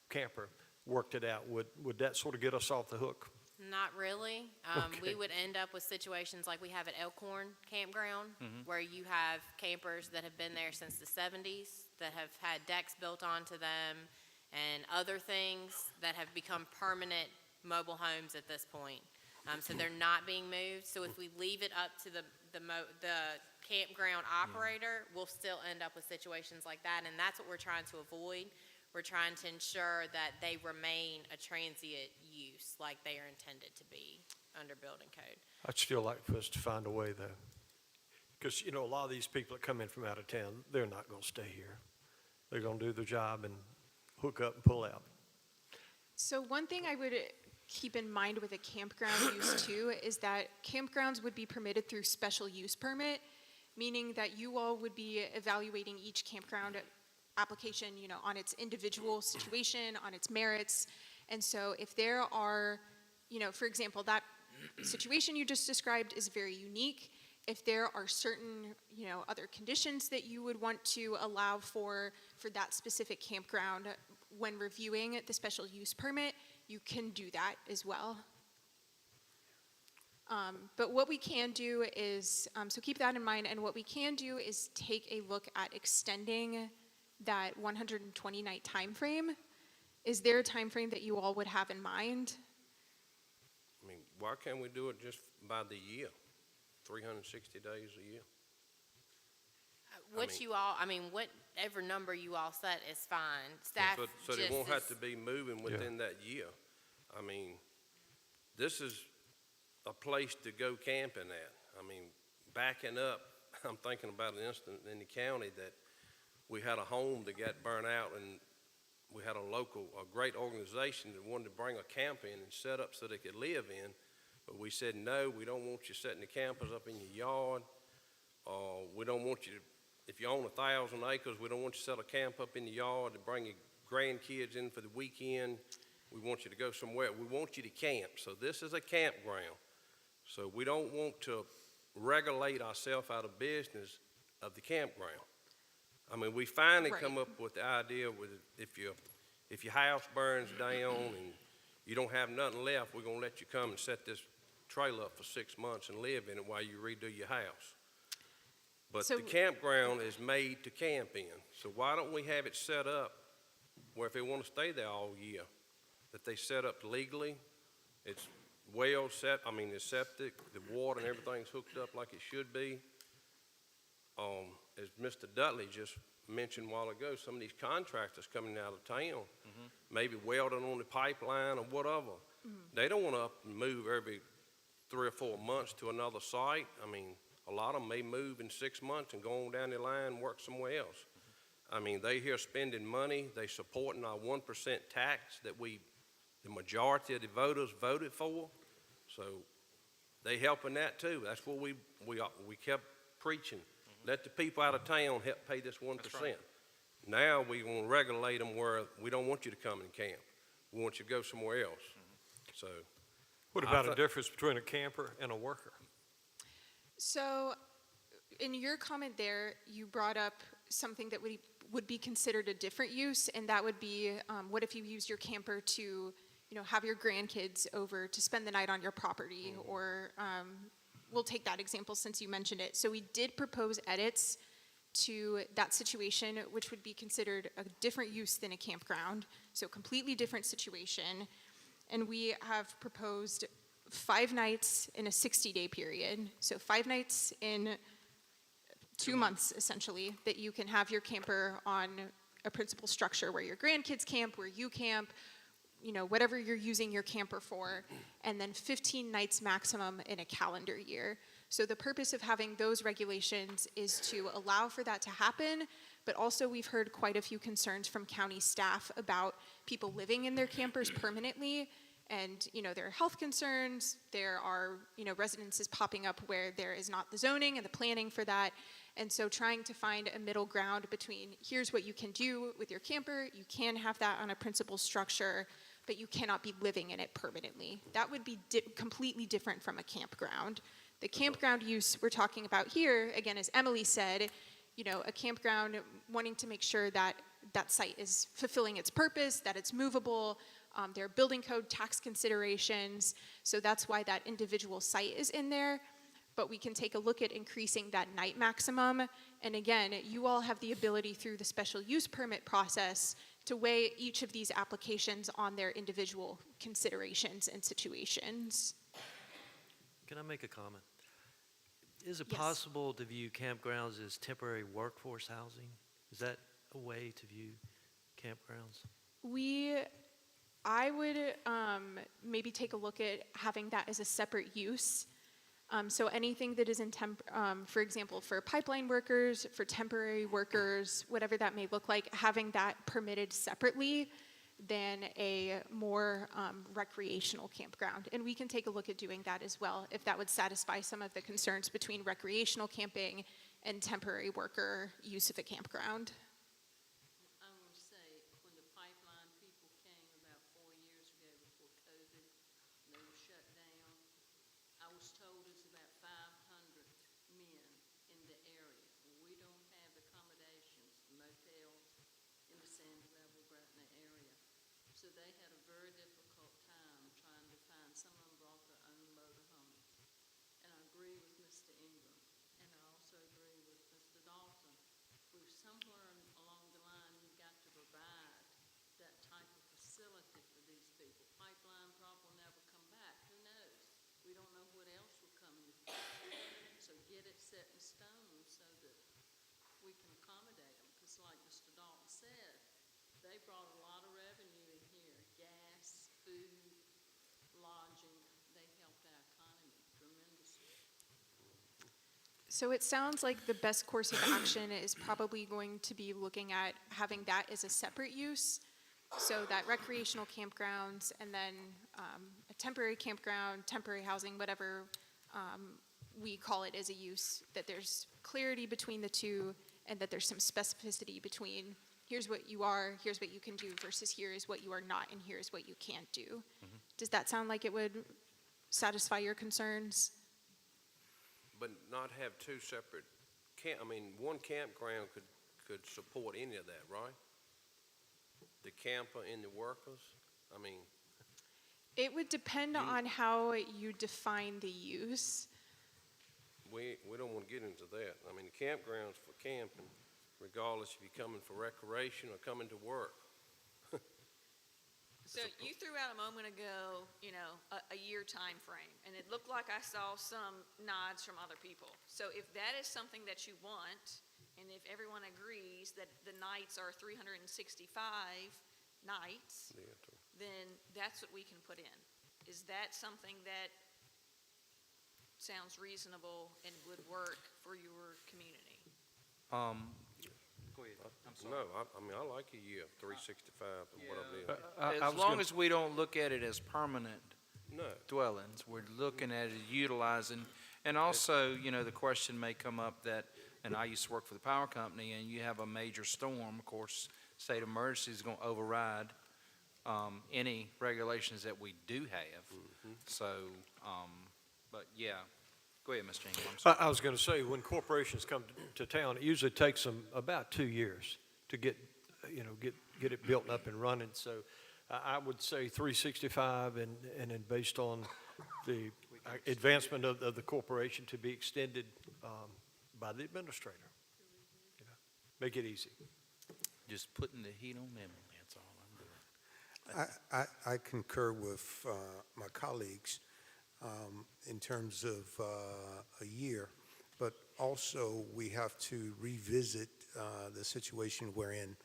camper worked it out? Would that sort of get us off the hook? Not really. Okay. We would end up with situations like we have at Elkhorn Campground, where you have campers that have been there since the 70s, that have had decks built onto them, and other things that have become permanent mobile homes at this point. So they're not being moved. So if we leave it up to the campground operator, we'll still end up with situations like that, and that's what we're trying to avoid. We're trying to ensure that they remain a transient use like they are intended to be under building code. I'd still like for us to find a way, though. Because, a lot of these people that come in from out of town, they're not going to stay here. They're going to do their job and hook up and pull out. So one thing I would keep in mind with a campground use too is that campgrounds would be permitted through special use permit, meaning that you all would be evaluating each campground application, on its individual situation, on its merits. And so if there are, for example, that situation you just described is very unique. If there are certain, other conditions that you would want to allow for that specific campground when reviewing the special use permit, you can do that as well. But what we can do is, so keep that in mind, and what we can do is take a look at extending that 120-night time frame. Is there a time frame that you all would have in mind? Why can't we do it just by the year? 360 days a year? Whatever number you all set is fine. Staff So they just won't have is- to be moving within that year. This is a place to go camping at. Backing up, I'm thinking about an instance in the county that we had a home that got burnt out, and we had a great organization that wanted to bring a camp in and set up so they could live in. But we said, no, we don't want you setting the campers up in your yard. We don't want you to, if you own 1,000 acres, we don't want you to set a camp up in the yard to bring your grandkids in for the weekend. We want you to go somewhere. We want you to camp. So this is a campground. So we don't want to regulate ourselves out of business of the campground. We finally come Right. up with the idea with if your house burns down and you don't have nothing left, we're gonna let you come and set this trailer up for 6 months and live in it while you redo your house. But So- the campground is made to camp in, so why don't we have it set up where if they wanna stay there all year, that they set up legally, it's well set, I mean, the septic, the water and everything's hooked up like it should be. As Mr. Dudley just mentioned a while ago, some of these contractors coming out of town, maybe welding on the pipeline or whatever, they don't want to up and move every 3 or 4 months to another site. I mean, a lot of them may move in 6 months and go on down the line and work somewhere else. I mean, they here spending money, they supporting our 1% tax that the majority of the voters voted for, so they helping that too. That's what we kept preaching. Let the people out of town help pay this 1%. That's right. Now we want to regulate them where we don't want you to come and camp. We want you to go somewhere else. So, What I about a thi- difference between a camper and a worker? So, in your comment there, you brought up something that would be considered a different use, and that would be, what if you use your camper to, have your grandkids over to spend the night on your property, or we'll take that example since you mentioned it. So we did propose edits to that situation, which would be considered a different use than a campground, so completely different situation. And we have proposed 5 nights in a 60-day period, so 5 nights in 2 months, essentially, that you can have your camper on a principal structure where your grandkids camp, where you camp, whatever you're using your camper for, and then 15 nights maximum in a calendar year. So the purpose of having those regulations is to allow for that to happen, but also we've heard quite a few concerns from county staff about people living in their campers permanently, and, there are health concerns, there are, residences popping up where there is not the zoning and the planning for that, and so trying to find a middle ground between here's what you can do with your camper, you can have that on a principal structure, but you cannot be living in it permanently. That would be completely different from a campground. The campground use we're talking about here, again, as Emily said, a campground wanting to make sure that that site is fulfilling its purpose, that it's movable, there are building code tax considerations, so that's why that individual site is in there. But we can take a look at increasing that night maximum. And again, you all have the ability through the special use permit process to weigh each of these applications on their individual considerations and situations. Can I make a comment? Is it Yes. possible to view campgrounds as temporary workforce housing? Is that a way to view campgrounds? I would maybe take a look at having that as a separate use. So anything that is in for example, for pipeline workers, for temporary workers, whatever that may look like, having that permitted separately than a more recreational campground. And we can take a look at doing that as well, if that would satisfy some of the concerns between recreational camping and temporary worker use of a campground. I want to say, when the pipeline people came about 4 years ago before COVID, and they were shut down, I was told it's about 500 men in the area. We don't have accommodations, motels in the Sandy Level, Gretna area. So they had a very difficult time trying to find, some of them brought their own motorhomes. And I agree with Mr. Ingram, and I also agree with Mr. Dalton. We've somewhere along the line, you've got to provide that type of facility for these people. Pipeline probably will never come back, who knows? We don't know what else will come in the future. So get it set in stone so that we can accommodate them. Because like Mr. Dalton said, they brought a lot of revenue in here, gas, food, lodging. They helped our economy tremendously. So it sounds like the best course of action is probably going to be looking at having that as a separate use. So that recreational campgrounds and then a temporary campground, temporary housing, whatever we call it as a use, that there's clarity between the two and that there's some specificity between here's what you are, here's what you can do versus here is what you are not and here is what you can't do. Does that sound like it would satisfy your concerns? but not have 2 separate one campground could support any of that, right? The camper and the workers, It would depend on how you define the use. We don't want to get into that. I mean, the campground's for camping, regardless if you're coming for recreation or coming to work. So you threw out a moment ago, a year time frame, and it looked like I saw some nods from other people. So if that is something that you want, and if everyone agrees that the nights are 365 nights, then that's what we can put in. Is that something that sounds reasonable and would work for your community? Go ahead, I'm sorry. No, I mean, I like a year, 365 and what I did. As long as we don't look at it as permanent No. dwellings, we're looking at it utilizing, and also, the question may come up that, and I used to work for the power company, and you have a major storm, of course, state of emergency is going to override any regulations that we do have. So, but yeah, go ahead, Mr. Ingram. I'm sorry. I was going to say, when corporations come to town, it usually takes them about 2 years to get it built up and running. So I would say 365, and then based on the advancement of the corporation to be extended by the administrator. Make it easy. Just putting the heat on them, that's all I'm doing. I concur with my colleagues in terms of a year, but also we have to revisit the situation wherein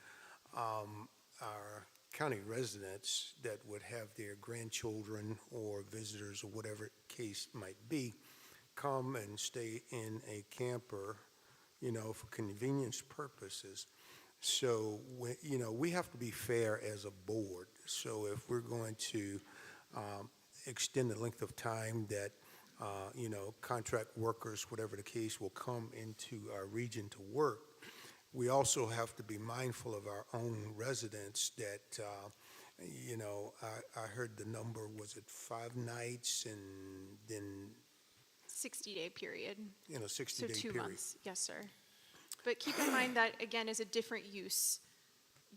our county residents that would have their grandchildren or visitors or whatever case might be come and stay in a camper, for convenience purposes. So, we have to be fair as a board. So if we're going to extend the length of time that, contract workers, whatever the case, will come into our region to work, we also have to be mindful of our own residents that, I heard the number, was it 5 nights and then 60-day period. 60-day So 2 period. months, yes, sir. But keep in mind that, again, is a different use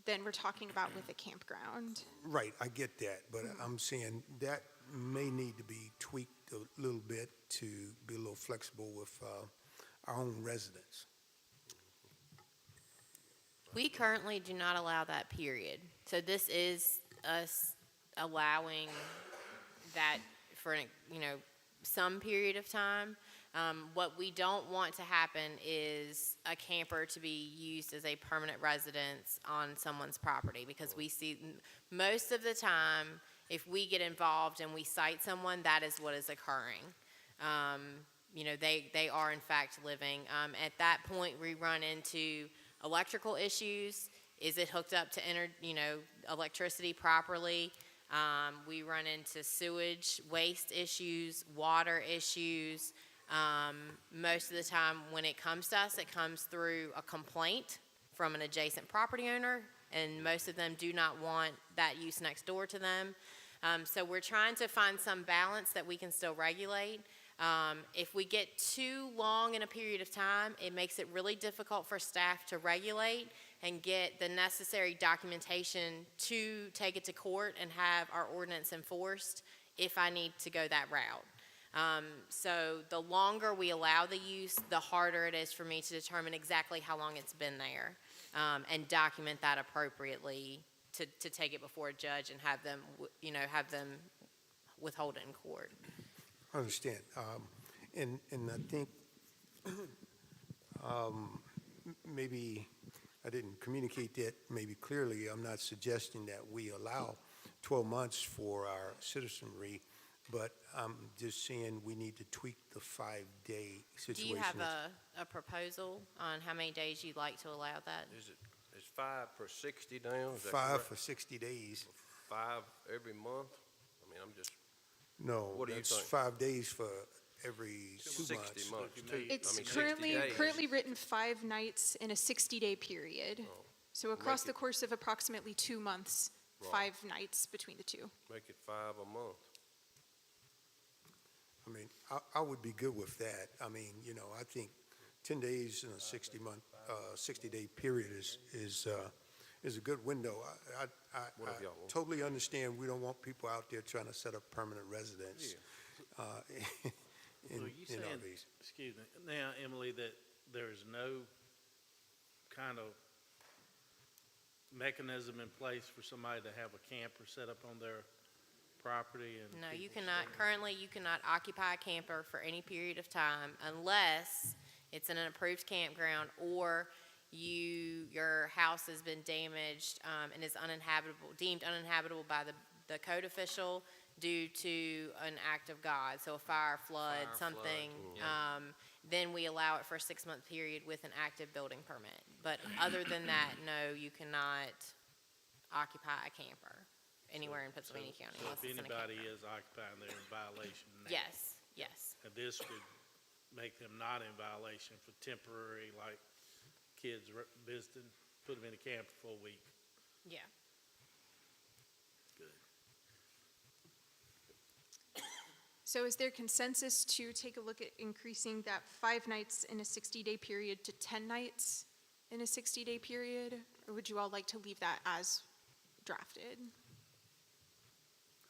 than we're talking about with a campground. Right, I get that, but I'm saying that may need to be tweaked a little bit to be a little flexible with our own residents. We currently do not allow that period. So this is us allowing that for, some period of time. What we don't want to happen is a camper to be used as a permanent residence on someone's property, because we see most of the time, if we get involved and we cite someone, that is what is occurring. They are in fact living. At that point, we run into electrical issues. Is it hooked up to electricity properly? We run into sewage, waste issues, water issues. Most of the time when it comes to us, it comes through a complaint from an adjacent property owner, and most of them do not want that use next door to them. So we're trying to find some balance that we can still regulate. If we get too long in a period of time, it makes it really difficult for staff to regulate and get the necessary documentation to take it to court and have our ordinance enforced if I need to go that route. So the longer we allow the use, the harder it is for me to determine exactly how long it's been there, and document that appropriately to take it before a judge and have them withhold it in court. I understand. And I think maybe I didn't communicate that maybe clearly. I'm not suggesting that we allow 12 months for our citizenry, but I'm just saying we need to tweak the 5-day situation. Do you have a proposal on how many days you'd like to allow that? Is 5 per 60 now? Is that 5 correct? for 60 days. 5 every month? I mean, I'm just, No, What do you that's think? 5 days for every 2 60 months. months. It's 60 days. currently written 5 nights in a 60-day period. So across the course of approximately 2 months, Right. 5 nights between the two. Make it 5 a month. I mean, I would be good with that. I mean, I think 10 days in a 60-day period is is a good window. I Whatever y'all want. totally understand we don't want people out there trying to set up permanent residence in Well, you saying, RVs. excuse me, now, Emily, that there's no kind of mechanism in place for somebody to have a camper set up on their property and? No, you people cannot, stay? currently, you cannot occupy a camper for any period of time unless it's in an approved campground or your house has been damaged, and is uninhabitable, deemed uninhabitable by the code official due to an act of God, so a fire, flood, something. Then we allow it for a 6-month period with an active building permit. But other than that, no, you cannot occupy a camper anywhere in Pennsylvania County So unless if it's in a anybody campground. is occupying, they're in violation now? Yes, yes. And this could make them not in violation for temporary, like kids visiting, put them in a camper for a week. Yeah. Good. So is there consensus to take a look at increasing that 5 nights in a 60-day period to 10 nights in a 60-day period? Or would you all like to leave that as drafted?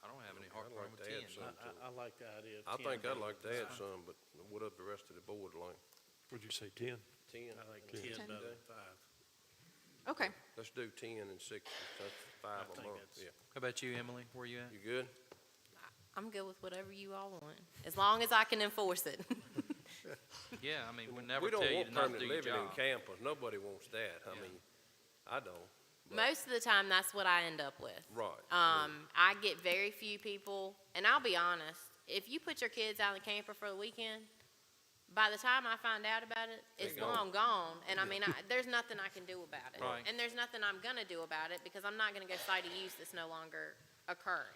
I don't have any hard I'd problem like with to add 10. some to it. I like the idea of I 10. think I'd like to add some, but what up the rest of the board like? Would you say 10? 10? I like 10 10 10. better day? than 5. Okay. Let's do 10 and 6, that's 5 I a think month, that's- yeah. How about you, Emily? Where you at? You good? I'm good with whatever you all want, as long as I can enforce it. Yeah, I mean, we never We tell don't you want to not do permanent your living in job. campers, nobody wants that, I Yeah. mean, I don't. But- Most of the time, that's what I end up with. Right. I get very few people, and I'll be honest, if you put your kids out in the camper for the weekend, by the time I find out about it, it's They're gone. gone. And I mean, there's nothing I can do about it. Right. And there's nothing I'm gonna do about it because I'm not gonna go cite a use that's no longer occurring.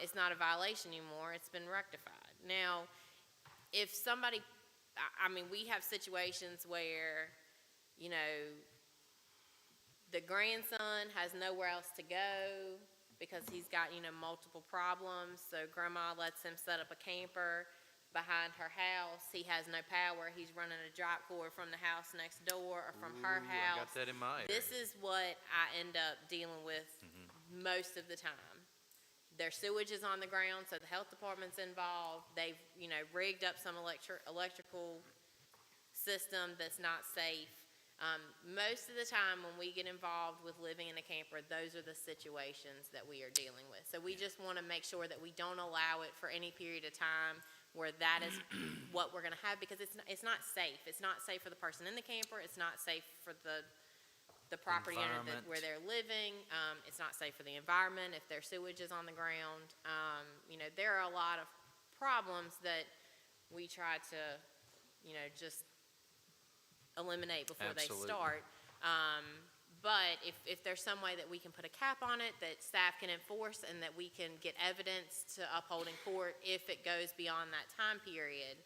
It's not a violation anymore, it's been rectified. Now, if somebody, I mean, we have situations where, you know, the grandson has nowhere else to go because he's got, you know, multiple problems, so grandma lets him set up a camper behind her house. He has no power, he's running a drop cord from the house next door or from her Ooh, house. I got that in my area. This is what I end up dealing with most of the time. Their sewage is on the ground, so the health department's involved. They've, you know, rigged up some electrical system that's not safe. Most of the time when we get involved with living in a camper, those are the situations that we are dealing with. So we just want to make sure that we don't allow it for any period of time where that is what we're going to have, because it's not safe. It's not safe for the person in the camper. It's not safe for the property owner Environment. where they're living. It's not safe for the environment if their sewage is on the ground. You know, there are a lot of problems that we try to, you know, just eliminate before Absolutely. they start. But if there's some way that we can put a cap on it, that staff can enforce, and that we can get evidence to uphold in court if it goes beyond that time period,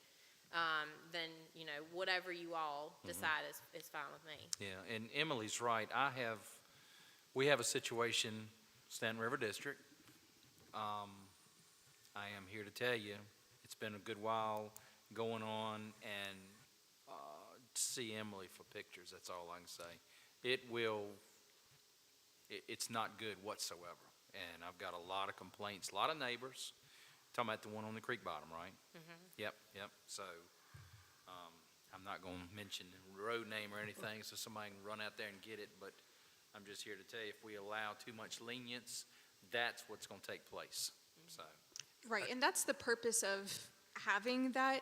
then, you know, whatever you all decide is fine with me. Yeah, and Emily's right. We have a situation, Stanton River District. I am here to tell you, it's been a good while going on, and see Emily for pictures, that's all I can say. It's not good whatsoever, and I've got a lot of complaints, a lot of neighbors. Talking about the one on the creek bottom, right? Yep, so, I'm not gonna mention the road name or anything, so somebody can run out there and get it, but I'm just here to tell you, if we allow too much lenience, that's what's gonna take place, so. Right, and that's the purpose of having that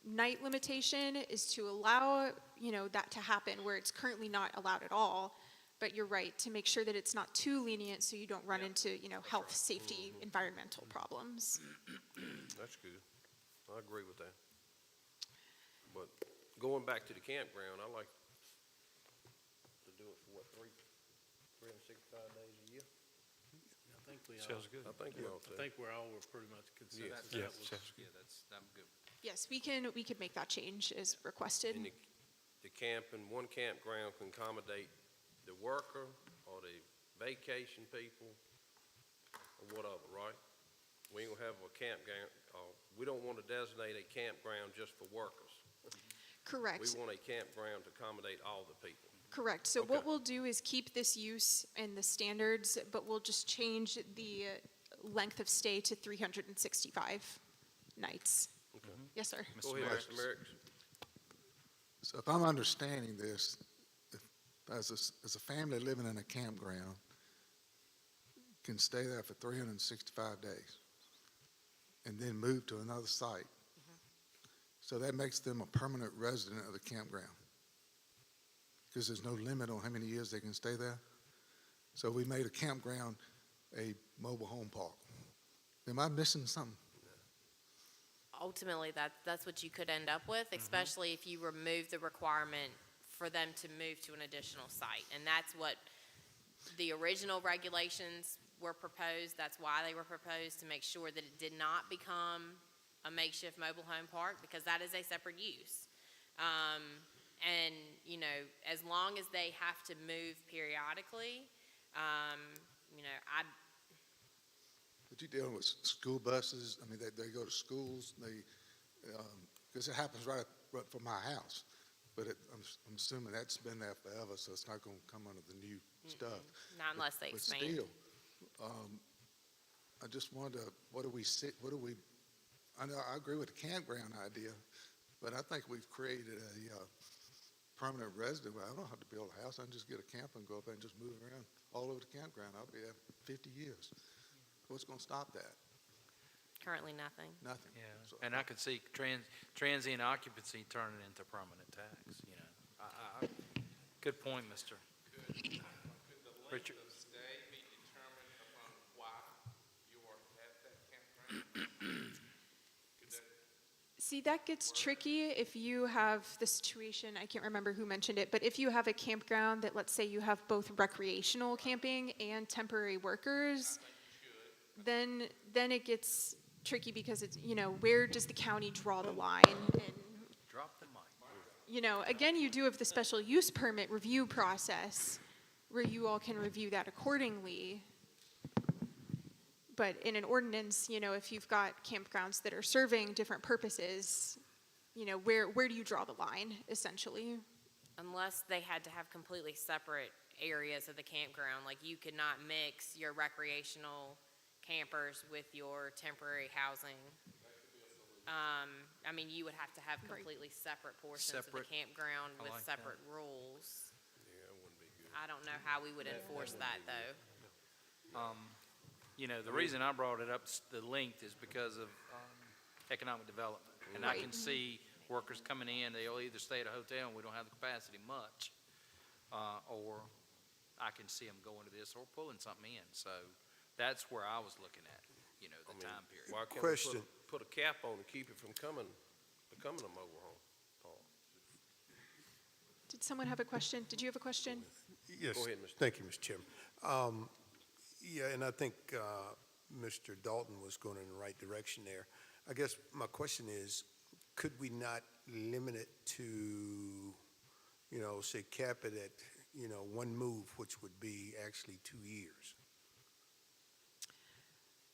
night limitation, is to allow, you know, that to happen where it's currently not allowed at all. But you're right, to make sure that it's not too lenient so you don't run into, you know, health, safety, environmental problems. That's good. I agree with that. But going back to the campground, I like to do it for what, 365 days a year? I think we all, Sounds good. I think we ought I to. think we're all pretty much consensus. Yeah. I'm good. Yes, we can make that change as requested. And the camp and one campground can accommodate the worker or the vacation people or whatever, right? We ain't gonna have a campground, we don't want to designate a campground just for workers. Correct. We want a campground to accommodate all the people. Correct. So Okay. what we'll do is keep this use and the standards, but we'll just change the length of stay to 365 nights. Okay. Yes, sir. Go ahead, Mr. Merrick. So if I'm understanding this, if, as a family living in a campground, can stay there for 365 days and then move to another site. So that makes them a permanent resident of the campground because there's no limit on how many years they can stay there. So we made a campground a mobile home park. Am I missing something? Ultimately, that's what you could end up with, especially if you remove the requirement for them to move to an additional site. And that's what the original regulations were proposed. That's why they were proposed, to make sure that it did not become a makeshift mobile home park, because that is a separate use. And, you know, as long as they have to move periodically, you know, But you're dealing with school buses. I mean, they go to schools. Because it happens right from my house. But I'm assuming that's been there forever, so it's not going to come under the new stuff. not unless they But expand. still, I just wonder, I know, I agree with the campground idea, but I think we've created a permanent resident where I don't have to build a house. I can just get a camper and go up there and just move around all over the campground. I'll be there 50 years. What's going to stop that? Currently, nothing. Nothing. Yeah, So and I could see transient occupancy turning into permanent tax, you know. Good point, Mr. Could the Richard. length of stay be determined upon why you are at that campground? Could that See, that gets tricky if you have the situation, I can't remember who mentioned it, but if you have a campground that, let's say you have both recreational camping and temporary workers, then it gets tricky because it's, you know, where does the county draw the line? And, Drop the mic. you know, again, you do have the special use permit review process where you all can review that accordingly. But in an ordinance, you know, if you've got campgrounds that are serving different purposes, you know, where do you draw the line, essentially? Unless they had to have completely separate areas of the campground, like you could not mix your recreational campers with your temporary housing. I mean, you would have to have completely separate portions of the Separate. campground I with like that. separate rules. Yeah, it wouldn't be good. I don't know how we would enforce that, though. You know, the reason I brought it up, the length, is because of economic development. And I can see workers coming in, they'll either stay at a hotel and we don't have the capacity much, or I can see them going to this or pulling something in. So that's where I was looking at, you know, the time period. Why can't Question. we put a cap on to keep it from becoming a mobile home park? Did someone have a question? Did you have a question? Yes. Go ahead, Mr. Thank you, Mr. Chairman. Yeah, and I think Mr. Dalton was going in the right direction there. I guess my question is, could we not limit it to, you know, say cap it at, you know, one move, which would be actually 2 years?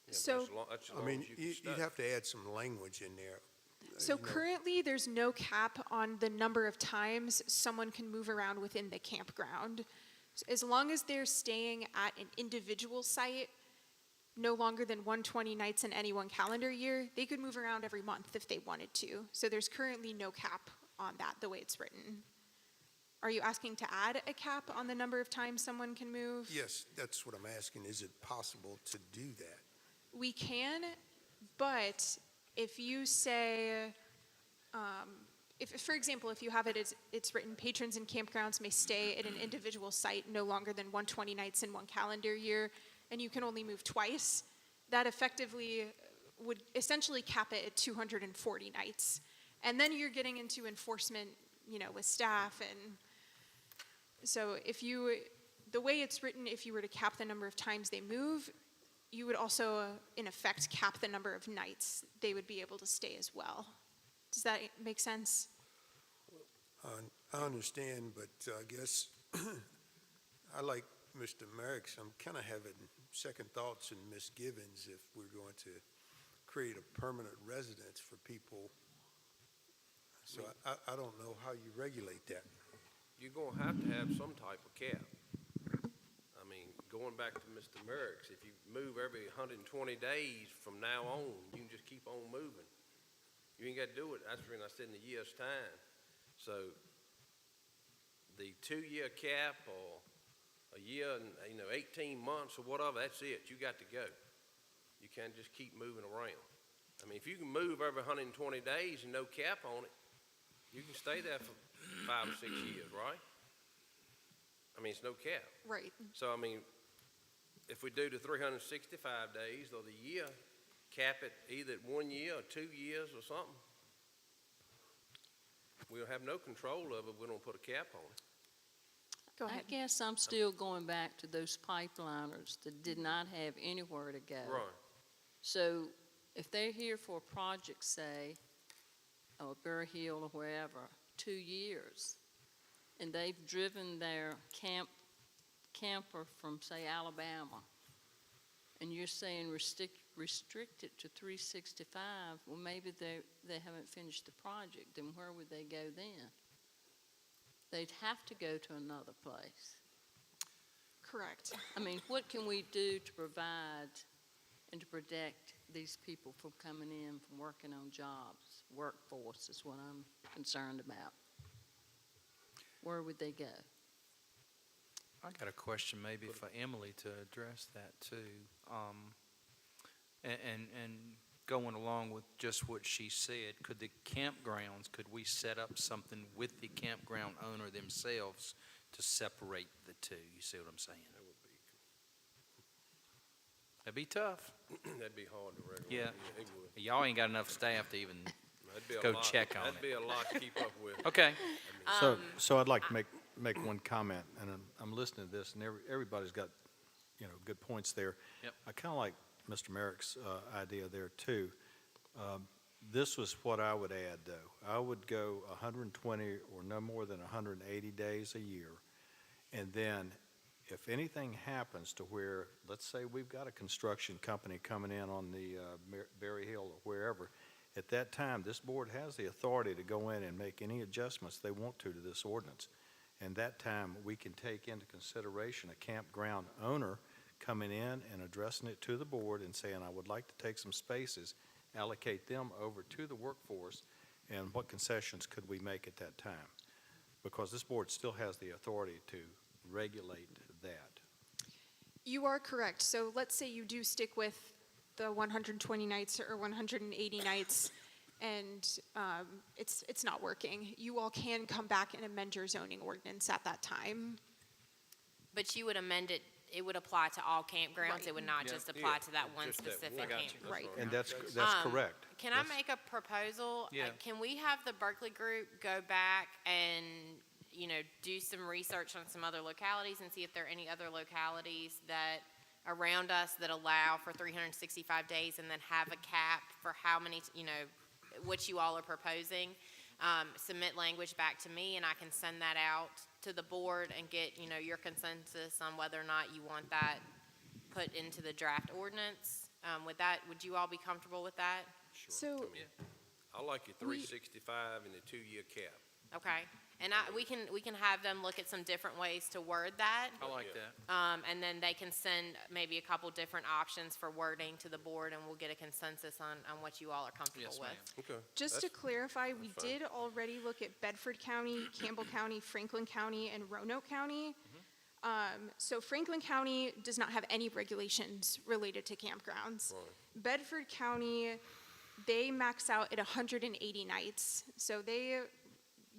Yeah, So- that's as I long mean, as you can you'd stay. have to add some language in there. So you know. currently, there's no cap on the number of times someone can move around within the campground. As long as they're staying at an individual site, no longer than 120 nights in any one calendar year, they could move around every month if they wanted to. So there's currently no cap on that, the way it's written. Are you asking to add a cap on the number of times someone can move? Yes, that's what I'm asking. Is it possible to do that? We can, but if you say, for example, if you have it as it's written, patrons and campgrounds may stay at an individual site no longer than 120 nights in one calendar year, and you can only move twice, that effectively would essentially cap it at 240 nights. And then you're getting into enforcement, you know, with staff. And so the way it's written, if you were to cap the number of times they move, you would also, in effect, cap the number of nights they would be able to stay as well. Does that make sense? I understand, but I guess I like Mr. Merrick's. I'm kind of having second thoughts and misgivings if we're going to create a permanent residence for people. So I don't know how you regulate that. you're gonna have to have some type of cap. I mean, going back to Mr. Merrick's, if you move every 120 days from now on, you can just keep on moving. You ain't gotta do it, that's when I said in a year's time. So, the 2-year cap or a year and, 18 months or whatever, that's it, you got to go. You can't just keep moving around. I mean, if you can move every 120 days and no cap on it, you can stay there for 5 or 6 years, right? I mean, it's no cap. Right. So, I mean, if we do the 365 days or the year, cap it either at 1 year or 2 years or something, we'll have no control of it if we don't put a cap on it. Go ahead. I guess I'm still going back to those pipeliners that did not have anywhere to go. Right. So if they're here for a project, say, or Bear Hill or wherever, 2 years, and they've driven their camper from, say, Alabama, and you're saying restrict it to 365, well, maybe they haven't finished the project, then where would they go then? They'd have to go to another place. Correct. I mean, what can we do to provide and to protect these people from coming in, from working on jobs? Workforce is what I'm concerned about. Where would they go? I got a question maybe for Emily to address that too. And going along with just what she said, could the campgrounds, could we set up something with the campground owner themselves to separate the two? You see what I'm saying? That'd be tough. That'd be hard to regulate. Yeah. It would. Y'all ain't got enough staff to even That'd be a go lot. check on That'd it. be a lot to keep up with. Okay. So I'd like to make one comment, and I'm listening to this, and everybody's got, good points there. Yep. I kind of like Mr. Merrick's idea there, too. This was what I would add, though. I would go 120 or no more than 180 days a year, and then if anything happens to where, let's say we've got a construction company coming in on the Berry Hill or wherever, at that time, this board has the authority to go in and make any adjustments they want to this ordinance. And that time, we can take into consideration a campground owner coming in and addressing it to the board and saying, I would like to take some spaces, allocate them over to the workforce, and what concessions could we make at that time? Because this board still has the authority to regulate that. You are correct. So let's say you do stick with the 120 nights or 180 nights, and it's not working. You all can come back and amend your zoning ordinance at that time. But you would amend it, it would apply to all campgrounds, Right. it would not Yeah. just apply Yeah. to that one Just that specific one. campground. Right. And that's Um, correct. Can I make a proposal? Yeah. Can we have the Berkeley group go back and, do some research on some other localities and see if there are any other localities that around us that allow for 365 days and then have a cap for how many, what you all are proposing? Submit language back to me and I can send that out to the board and get, your consensus on whether or not you want that put into the draft ordinance. Would you all be comfortable with that? Sure. So- I like your 365 and the 2-year cap. Okay, and we can have them look at some different ways to word that. I like Yeah. that. And then they can send maybe a couple different options for wording to the board and we'll get a consensus on what you all are comfortable Yes, with. ma'am. Okay. Just to That's- clarify, we that's fine. did already look at Bedford County, Campbell County, Franklin County, and Roanoke County. So Franklin County does not have any regulations related to campgrounds. Right. Bedford County, they max out at 180 nights. So they,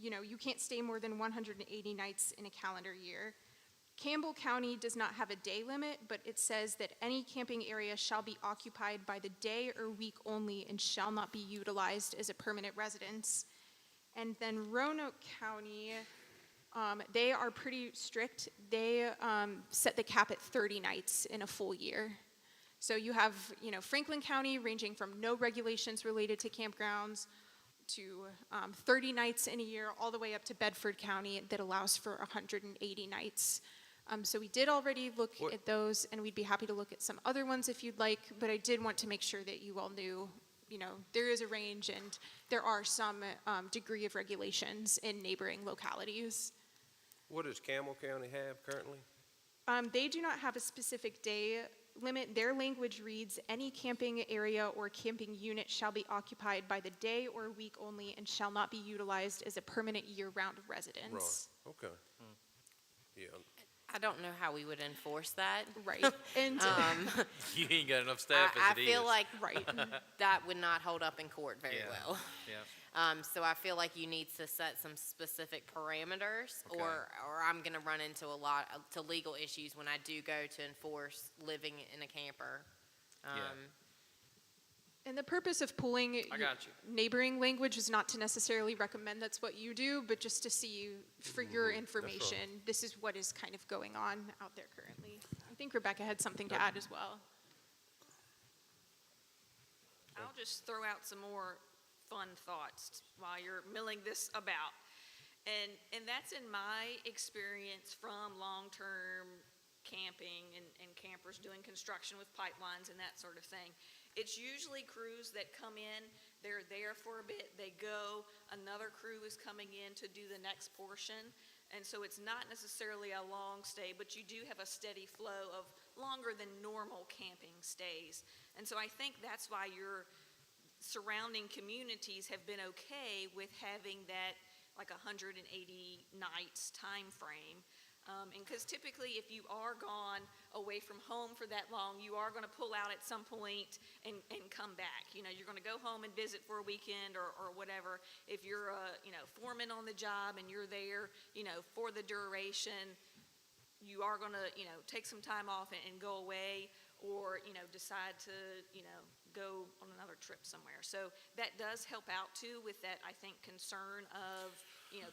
you can't stay more than 180 nights in a calendar year. Campbell County does not have a day limit, but it says that any camping area shall be occupied by the day or week only and shall not be utilized as a permanent residence. And then Roanoke County, they are pretty strict. They set the cap at 30 nights in a full year. So you have, Franklin County ranging from no regulations related to campgrounds to 30 nights in a year, all the way up to Bedford County that allows for 180 nights. So we did already look at those, and we'd be happy to look at some other ones if you'd like, but I did want to make sure that you all knew, there is a range and there are some degree of regulations in neighboring localities. What does Camel County have currently? They do not have a specific day limit. Their language reads, any camping area or camping unit shall be occupied by the day or week only and shall not be utilized as a permanent year-round residence. Right, okay. Yeah, I don't know how we would enforce that. Right. And You ain't got enough staff I as it is. feel like right. that would not hold up in court very Yeah. well. Yeah. So I feel like you need to set some specific parameters, Okay. or I'm going to run into a lot to legal issues when I do go to enforce living in a camper. Yeah. And the purpose of pooling I got you. neighboring language is not to necessarily recommend that's what you do, but just to see for your information, this is what is kind of going on out there currently. I think Rebecca had something to add as well. I'll just throw out some more fun thoughts while you're milling this about. And that's in my experience from long-term camping and campers doing construction with pipelines and that sort of thing. It's usually crews that come in, they're there for a bit, they go, another crew is coming in to do the next portion. And so it's not necessarily a long stay, but you do have a steady flow of longer than normal camping stays. And so I think that's why your surrounding communities have been okay with having that like 180 nights time frame. And because typically if you are gone away from home for that long, you are going to pull out at some point and come back. You know, you're going to go home and visit for a weekend or whatever. If you're a, foreman on the job and you're there, for the duration, you are going to, take some time off and go away or, decide to, go on another trip somewhere. So that does help out too with that, I think, concern of,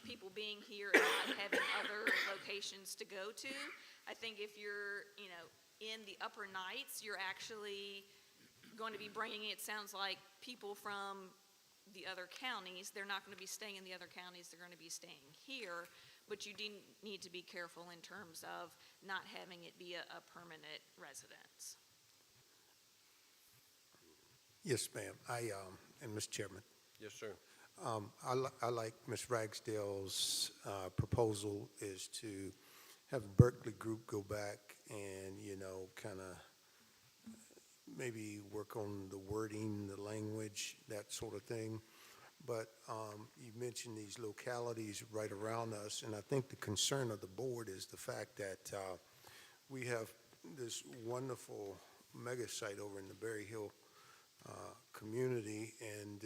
people being here and not having other locations to go to. I think if you're, in the upper nights, you're actually going to be bringing, it sounds like, people from the other counties. They're not going to be staying in the other counties. They're going to be staying here. But you do need to be careful in terms of not having it be a permanent residence. Yes, ma'am. And Mr. Chairman, yes, sir. I like Ms. Ragsdale's proposal is to have Berkeley Group go back and, kind of maybe work on the wording, the language, that sort of thing. But you mentioned these localities right around us, and I think the concern of the board is the fact that we have this wonderful mega site over in the Berry Hill community, and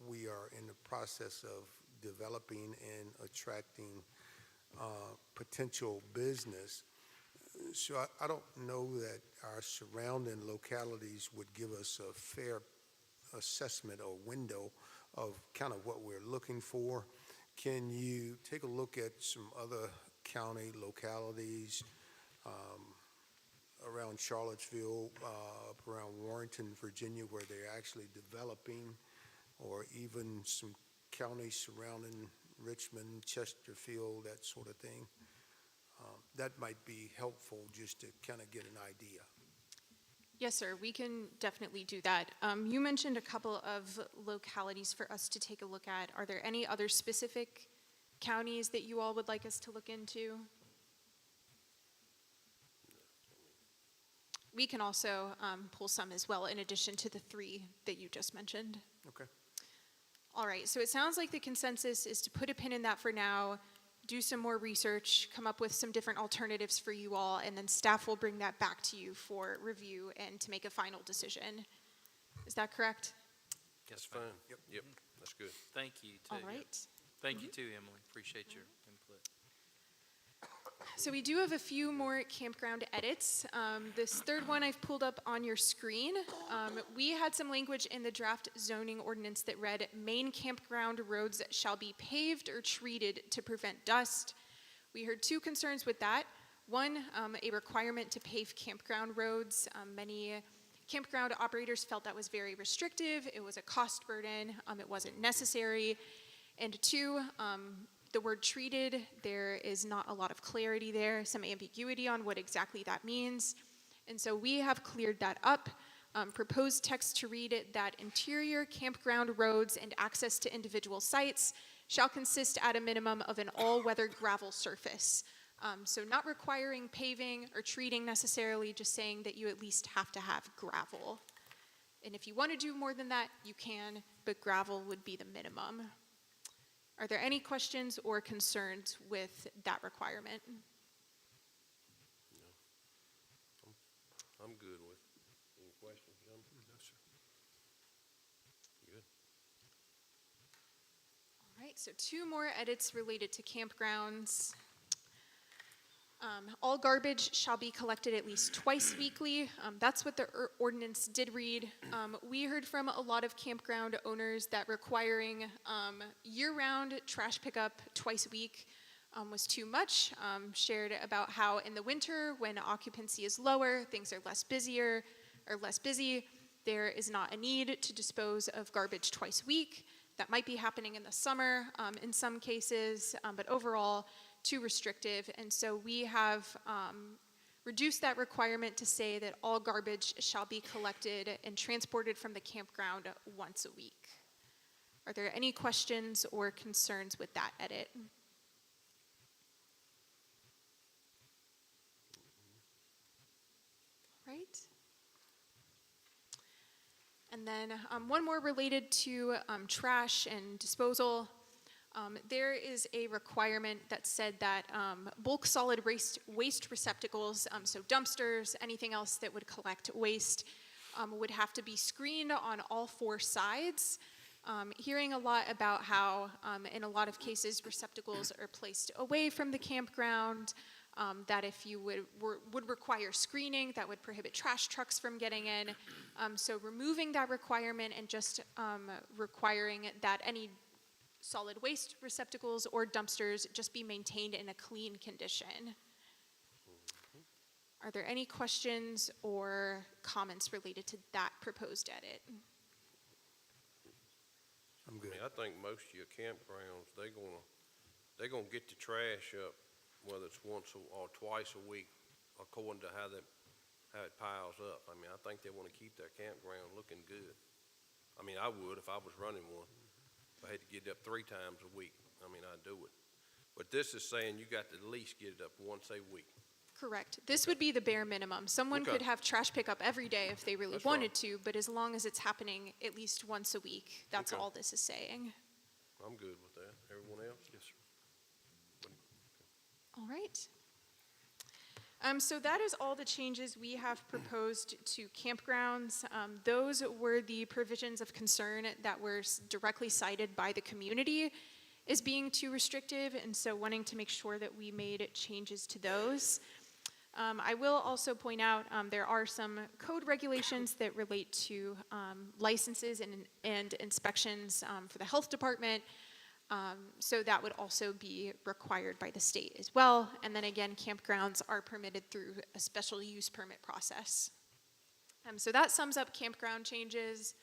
we are in the process of developing and attracting potential business. So I don't know that our surrounding localities would give us a fair assessment or window of kind of what we're looking for. Can you take a look at some other county localities around Charlottesville, up around Warrenton, Virginia, where they're actually developing, or even some counties surrounding Richmond, Chesterfield, that sort of thing? That might be helpful just to kind of get an idea. Yes, sir, we can definitely do that. You mentioned a couple of localities for us to take a look at. Are there any other specific counties that you all would like us to look into? We can also pull some as well in addition to the 3 that you just mentioned. Okay. All right, so it sounds like the consensus is to put a pin in that for now, do some more research, come up with some different alternatives for you all, and then staff will bring that back to you for review and to make a final decision. Is that correct? That's fine. Yep, that's good. Thank you, too. All right. Thank you, too, Emily. Appreciate your input. So we do have a few more campground edits. This third one I've pulled up on your screen. We had some language in the draft zoning ordinance that read, main campground roads shall be paved or treated to prevent dust. We heard 2 concerns with that. One, a requirement to pave campground roads. Many campground operators felt that was very restrictive. It was a cost burden. It wasn't necessary. And 2, the word treated, there is not a lot of clarity there, some ambiguity on what exactly that means. And so we have cleared that up. Proposed text to read it that interior campground roads and access to individual sites shall consist at a minimum of an all-weather gravel surface. So not requiring paving or treating necessarily, just saying that you at least have to have gravel. And if you want to do more than that, you can, but gravel would be the minimum. Are there any questions or concerns with that requirement? I'm good with it. Any questions, John? No, sir. Good. All right, so 2 more edits related to campgrounds. All garbage shall be collected at least twice weekly. That's what the ordinance did read. We heard from a lot of campground owners that requiring year-round trash pickup twice a week was too much. Shared about how in the winter, when occupancy is lower, things are less busy, there is not a need to dispose of garbage twice a week. That might be happening in the summer in some cases, but overall, too restrictive. And so we have reduced that requirement to say that all garbage shall be collected and transported from the campground once a week. Are there any questions or concerns with that edit? Right. And then one more related to trash and disposal. There is a requirement that said that bulk solid waste receptacles, so dumpsters, anything else that would collect waste, would have to be screened on all 4 sides. Hearing a lot about how, in a lot of cases, receptacles are placed away from the campground, that if you would require screening, that would prohibit trash trucks from getting in. So removing that requirement and just requiring that any solid waste receptacles or dumpsters just be maintained in a clean condition. Are there any questions or comments related to that proposed edit? I'm good. I mean, I think most of your campgrounds, they're gonna get the trash up, whether it's once or twice a week, according to how it piles up. I mean, I think they want to keep their campground looking good. I mean, I would if I was running one. If I had to get it up 3 times a week, I mean, I'd do it. But this is saying you got to at least get it up once a week. Correct. This would be the bare minimum. Someone Okay. could have trash pickup every day if they really That's wanted right. to, but as long as it's happening at least once a week, that's Okay. all this is saying. I'm good with that. Everyone else? Yes, sir. All right. So that is all the changes we have proposed to campgrounds. Those were the provisions of concern that were directly cited by the community as being too restrictive, and so wanting to make sure that we made changes to those. I will also point out there are some code regulations that relate to licenses and inspections for the health department. So that would also be required by the state as well. And then again, campgrounds are permitted through a special use permit process. So that sums up campground changes.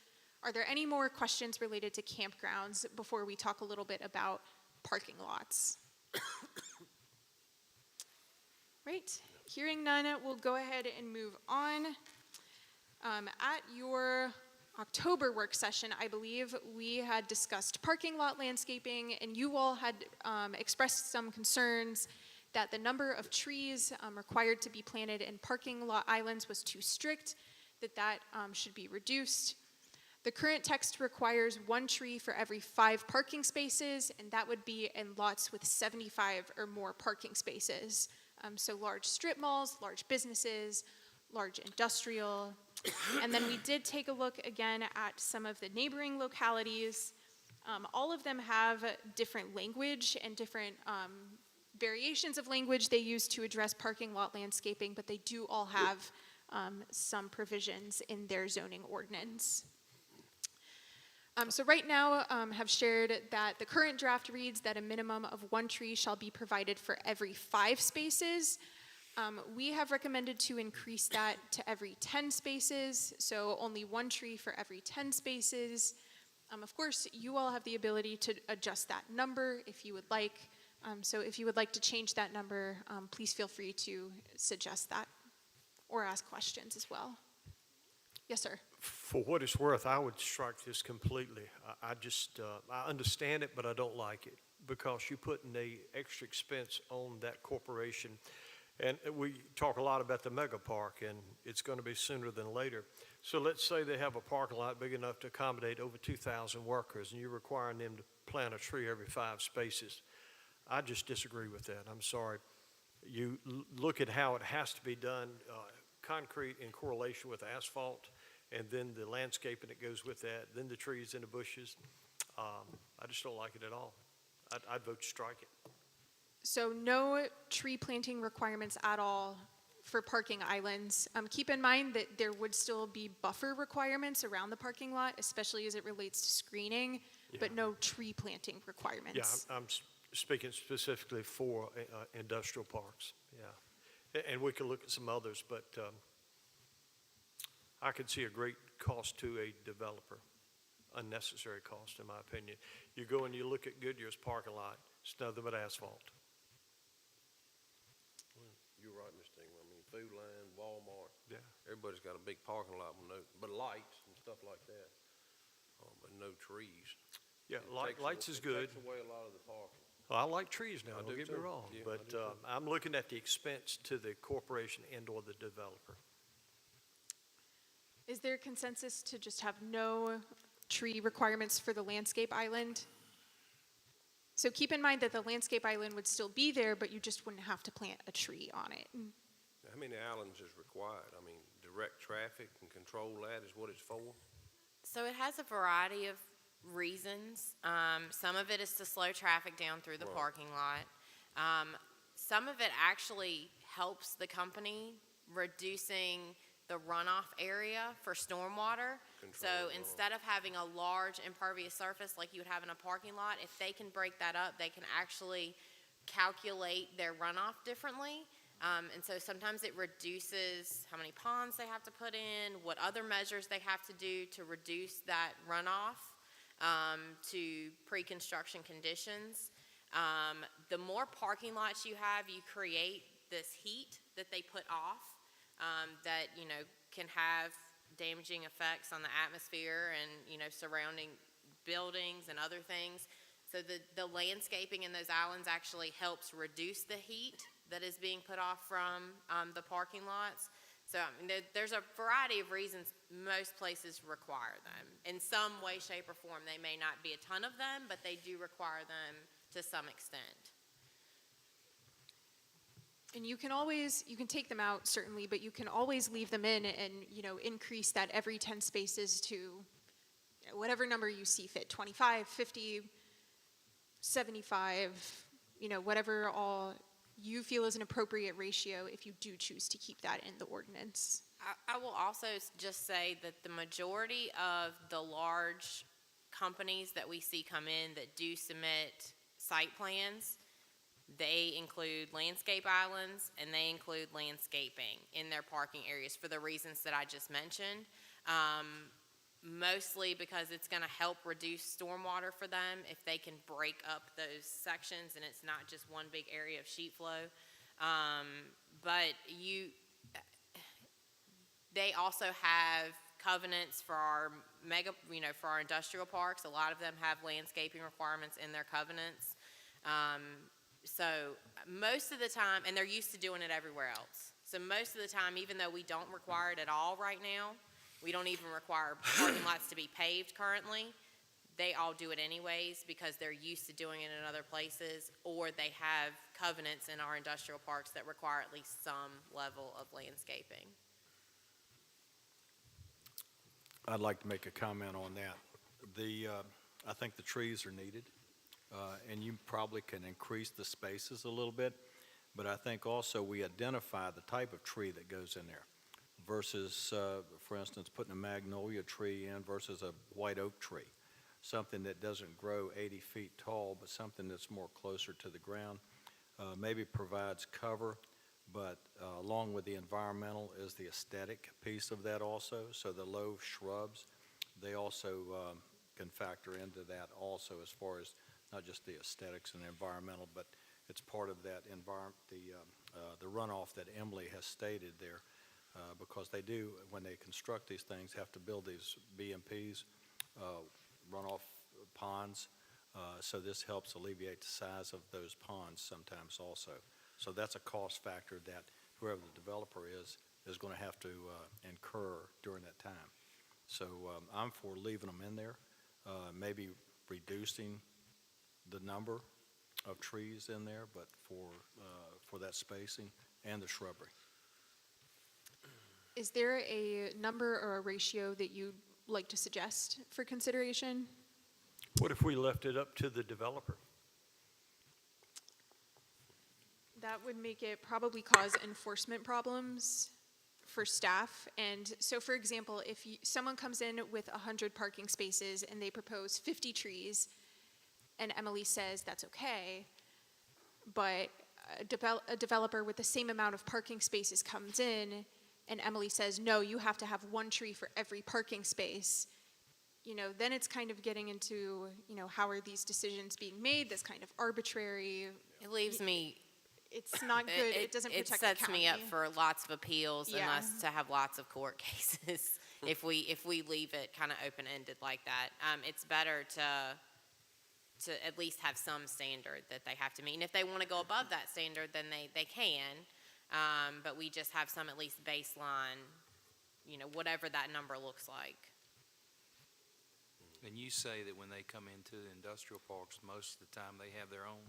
Are there any more questions related to campgrounds before we talk a little bit about parking lots? Right, hearing none, we'll go ahead and move on. At your October work session, I believe, we had discussed parking lot landscaping, and you all had expressed some concerns that the number of trees required to be planted in parking lot islands was too strict, that should be reduced. The current text requires 1 tree for every 5 parking spaces, and that would be in lots with 75 or more parking spaces. So large strip malls, large businesses, large industrial. And then we did take a look again at some of the neighboring localities. All of them have different language and different variations of language they use to address parking lot landscaping, but they do all have some provisions in their zoning ordinance. So right now, have shared that the current draft reads that a minimum of 1 tree shall be provided for every 5 spaces. We have recommended to increase that to every 10 spaces, so only 1 tree for every 10 spaces. Of course, you all have the ability to adjust that number if you would like. So if you would like to change that number, please feel free to suggest that or ask questions as well. Yes, sir. For what it's worth, I would strike this completely. I just, I understand it, but I don't like it because you're putting the extra expense on that corporation. And we talk a lot about the mega park, and it's going to be sooner than later. So let's say they have a parking lot big enough to accommodate over 2,000 workers, and you're requiring them to plant a tree every 5 spaces. I just disagree with that. I'm sorry. You look at how it has to be done, concrete in correlation with asphalt, and then the landscaping that goes with that, then the trees and the bushes. I just don't like it at all. I'd vote to strike it. So no tree planting requirements at all for parking islands. Keep in mind that there would still be buffer requirements around the parking lot, especially as it relates to screening, but no tree planting requirements. Yeah, I'm speaking specifically for industrial parks, yeah. And we could look at some others, but I could see a great cost to a developer, unnecessary cost, in my opinion. You go and you look at Goodyear's parking lot, it's nothing but asphalt. You're right, Mr. Ingram. I mean, Food Line, Walmart. Yeah. Everybody's got a big parking lot with but lights and stuff like that, but no trees. Yeah, It lights is good. It takes away a lot of the parking. Well, I like trees now, I don't do get me too. wrong, Yeah, I but do too. I'm looking at the expense to the corporation and/or the developer. Is there consensus to just have no tree requirements for the landscape island? So keep in mind that the landscape island would still be there, but you just wouldn't have to plant a tree on it. How many islands is required? I mean, direct traffic and control that is what it's for? So it has a variety of reasons. Some of it is to slow traffic down through the Right. parking lot. Some of it actually helps the company reducing the runoff area for stormwater. So Control runoff. instead of having a large impervious surface like you would have in a parking lot, if they can break that up, they can actually calculate their runoff differently. And so sometimes it reduces how many ponds they have to put in, what other measures they have to do to reduce that runoff to pre-construction conditions. The more parking lots you have, you create this heat that they put off that, can have damaging effects on the atmosphere and, surrounding buildings and other things. So the landscaping in those islands actually helps reduce the heat that is being put off from the parking lots. So there's a variety of reasons most places require them. In some way, shape, or form, they may not be a ton of them, but they do require them to some extent. And you can take them out certainly, but you can always leave them in and, increase that every 10 spaces to whatever number you see fit, 25, 50, 75, whatever all you feel is an appropriate ratio if you do choose to keep that in the ordinance. I will also just say that the majority of the large companies that we see come in that do submit site plans, they include landscape islands and they include landscaping in their parking areas for the reasons that I just mentioned. Mostly because it's going to help reduce stormwater for them if they can break up those sections and it's not just one big area of sheet flow. But they also have covenants for our for our industrial parks. A lot of them have landscaping requirements in their covenants. So most of the time, and they're used to doing it everywhere else. So most of the time, even though we don't require it at all right now, we don't even require parking lots to be paved currently, they all do it anyways because they're used to doing it in other places, or they have covenants in our industrial parks that require at least some level of landscaping. I'd like to make a comment on that. I think the trees are needed, and you probably can increase the spaces a little bit, but I think also we identify the type of tree that goes in there versus, for instance, putting a magnolia tree in versus a white oak tree, something that doesn't grow 80 feet tall, but something that's more closer to the ground, maybe provides cover, but along with the environmental is the aesthetic piece of that also. So the low shrubs, they also can factor into that also as far as not just the aesthetics and the environmental, but it's part of that environment, the runoff that Emily has stated there. because they do, when they construct these things, have to build these BMPs, runoff ponds. So this helps alleviate the size of those ponds sometimes also. So that's a cost factor that whoever the developer is going to have to incur during that time. So I'm for leaving them in there, maybe reducing the number of trees in there, but for that spacing and the shrubbery. Is there a number or a ratio that you'd like to suggest for consideration? What if we left it up to the developer? That would make it probably cause enforcement problems for staff. And so, for example, if someone comes in with 100 parking spaces and they propose 50 trees, and Emily says that's okay, but a developer with the same amount of parking spaces comes in, and Emily says, no, you have to have one tree for every parking space, then it's kind of getting into, how are these decisions being made? That's kind of arbitrary. It leaves me. It's not good. It doesn't protect the county. It sets me up for lots of appeals and Yeah. us to have lots of court cases if we leave it kind of open-ended like that. It's better to at least have some standard that they have to meet. And if they want to go above that standard, then they can. But we just have some at least baseline, whatever that number looks like. And you say that when they come into the industrial parks, most of the time they have their own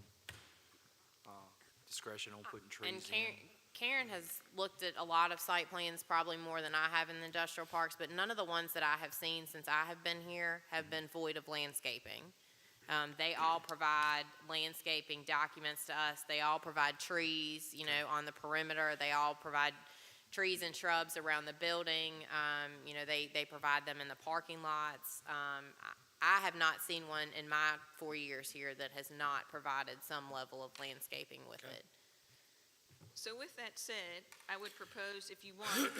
discretion on putting trees And in. Karen has looked at a lot of site plans, probably more than I have in the industrial parks, but none of the ones that I have seen since I have been here have been void of landscaping. They all provide landscaping documents to us. They all provide trees, on the perimeter. They all provide trees and shrubs around the building. They provide them in the parking lots. I have not seen one in my 4 years here that has not provided some level of landscaping with it. So with that said, I would propose, if you want,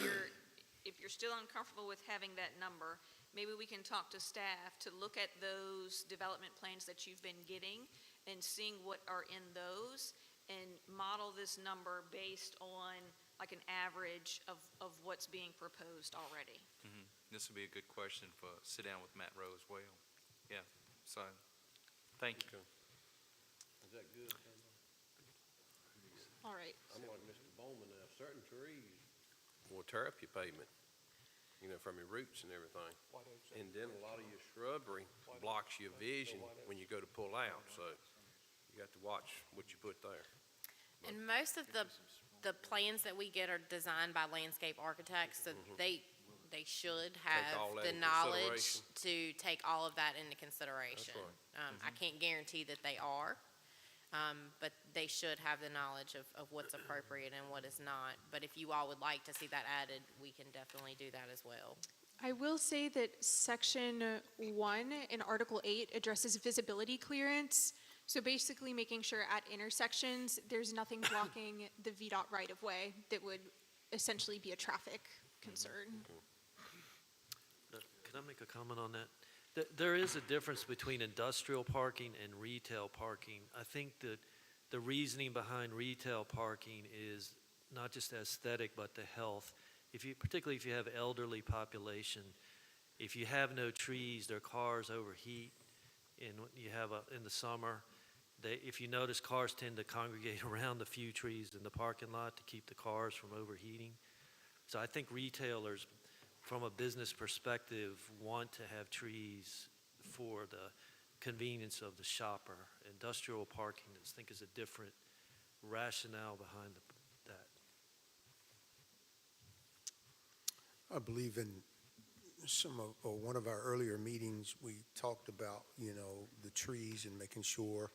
if you're still uncomfortable with having that number, maybe we can talk to staff to look at those development plans that you've been getting and seeing what are in those and model this number based on like an average of what's being proposed already. Mm-hmm. This would be a good question for sit down with Matt Rowe as well. Yeah, so, thank you. Is that good? All right. I'm like Mr. Bowman now. Certain trees will tear up your pavement, from your roots and everything. And then a lot of your shrubbery blocks your vision when you go to pull out. So you got to watch what you put there. And most of the plans that we get are designed by landscape architects, so they should have all that the into knowledge to take all of that into consideration. That's right. I can't guarantee that they are, but they should have the knowledge of what's appropriate and what is not. But if you all would like to see that added, we can definitely do that as well. I will say that Section 1 in Article 8 addresses visibility clearance. So basically making sure at intersections, there's nothing blocking the VDOT right-of-way that would essentially be a traffic concern. Can I make a comment on that? There is a difference between industrial parking and retail parking. I think that the reasoning behind retail parking is not just aesthetic, but the health. Particularly if you have elderly population, if you have no trees, their cars overheat. And you have in the summer, if you notice, cars tend to congregate around the few trees in the parking lot to keep the cars from overheating. So I think retailers, from a business perspective, want to have trees for the convenience of the shopper. Industrial parking, I think, is a different rationale behind that. I believe in one of our earlier meetings, we talked about, the trees and making sure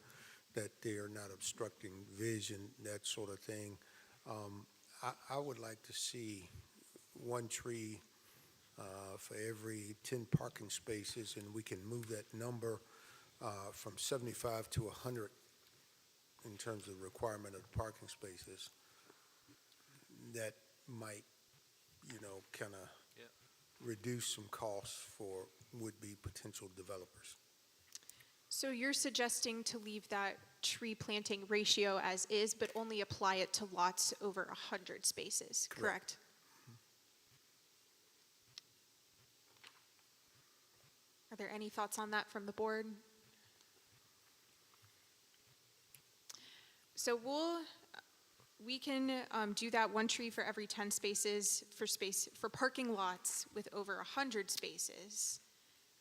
that they are not obstructing vision, that sort of thing. I would like to see one tree for every 10 parking spaces, and we can move that number from 75 to 100 in terms of the requirement of the parking spaces. That might, kind of reduce some costs for would-be potential developers. So you're suggesting to leave that tree planting ratio as is, but only apply it to lots over 100 spaces, correct? there any thoughts on that from the board? So we can do that, one tree for every 10 spaces for parking lots with over 100 spaces.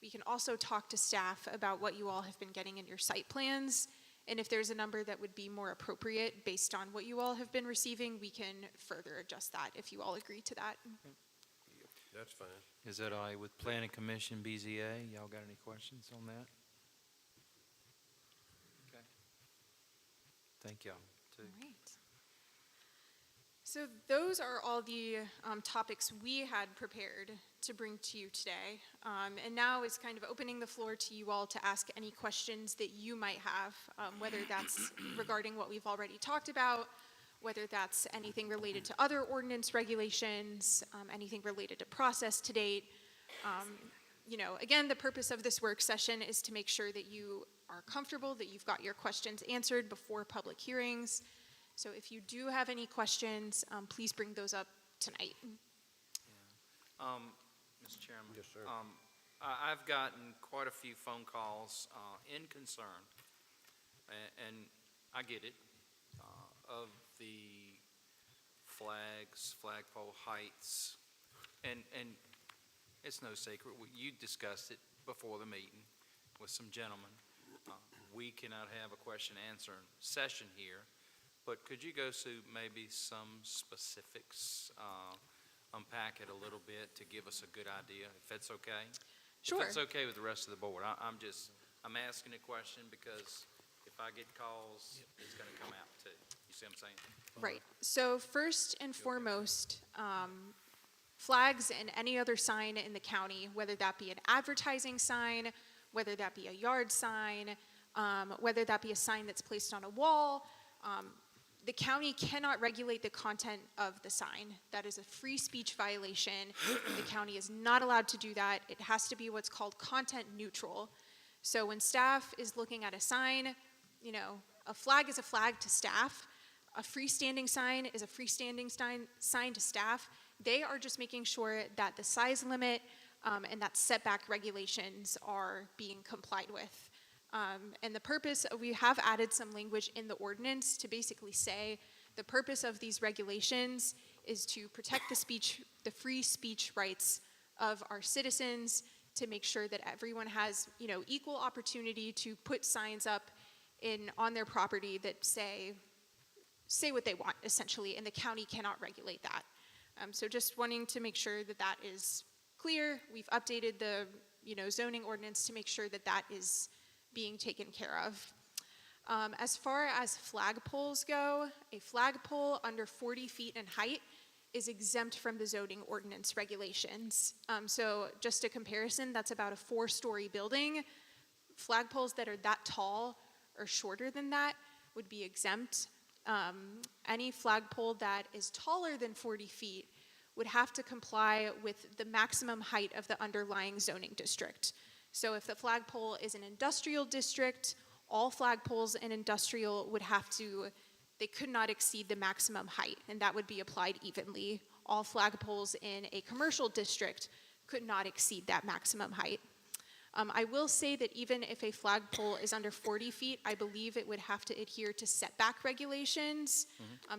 We can also talk to staff about what you all have been getting in your site plans, and if there's a number that would be more appropriate based on what you all have been receiving, we can further adjust that if you all agree to that. That's fine. Is that all right with Planning Commission, BZA? Y'all got any questions on that? Okay. Thank y'all, too. All right. So those are all the topics we had prepared to bring to you today. And now is kind of opening the floor to you all to ask any questions that you might have, whether that's regarding what we've already talked about, whether that's anything related to other ordinance regulations, anything related to process to date. You know, again, the purpose of this work session is to make sure that you are comfortable, that you've got your questions answered before public hearings. So if you do have any questions, please bring those up tonight. Mr. Chairman? Yes, sir. I've gotten quite a few phone calls in concern, and I get it, of the flags, flagpole heights, and it's no secret. You discussed it before the meeting with some gentlemen. We cannot have a question and answer session here, but could you go through maybe some specifics, unpack it a little bit to give us a good idea, if that's okay? Sure. If it's okay with the rest of the board. I'm asking a question because if I get calls, it's going to come out too. You see what I'm saying? Right. So first and foremost, flags and any other sign in the county, whether that be an advertising sign, whether that be a yard sign, whether that be a sign that's placed on a wall, the county cannot regulate the content of the sign. That is a free speech violation. The county is not allowed to do that. It has to be what's called content neutral. So when staff is looking at a sign, you know, a flag is a flag to staff. A freestanding sign is a freestanding sign to staff. They are just making sure that the size limit and that setback regulations are being complied with. And the purpose, we have added some language in the ordinance to basically say the purpose of these regulations is to protect the free speech rights of our citizens, to make sure that everyone has, you know, equal opportunity to put signs up on their property that say what they want, essentially, and the county cannot regulate that. So just wanting to make sure that that is clear. We've updated the, you know, zoning ordinance to make sure that that is being taken care of. As far as flagpoles go, a flagpole under 40 feet in height is exempt from the zoning ordinance regulations. So just a comparison, that's about a 4-story building. Flagpoles that are that tall or shorter than that would be exempt. Any flagpole that is taller than 40 feet would have to comply with the maximum height of the underlying zoning district. So if the flagpole is an industrial district, all flagpoles in industrial they could not exceed the maximum height, and that would be applied evenly. All flagpoles in a commercial district could not exceed that maximum height. I will say that even if a flagpole is under 40 feet, I believe it would have to adhere to setback regulations.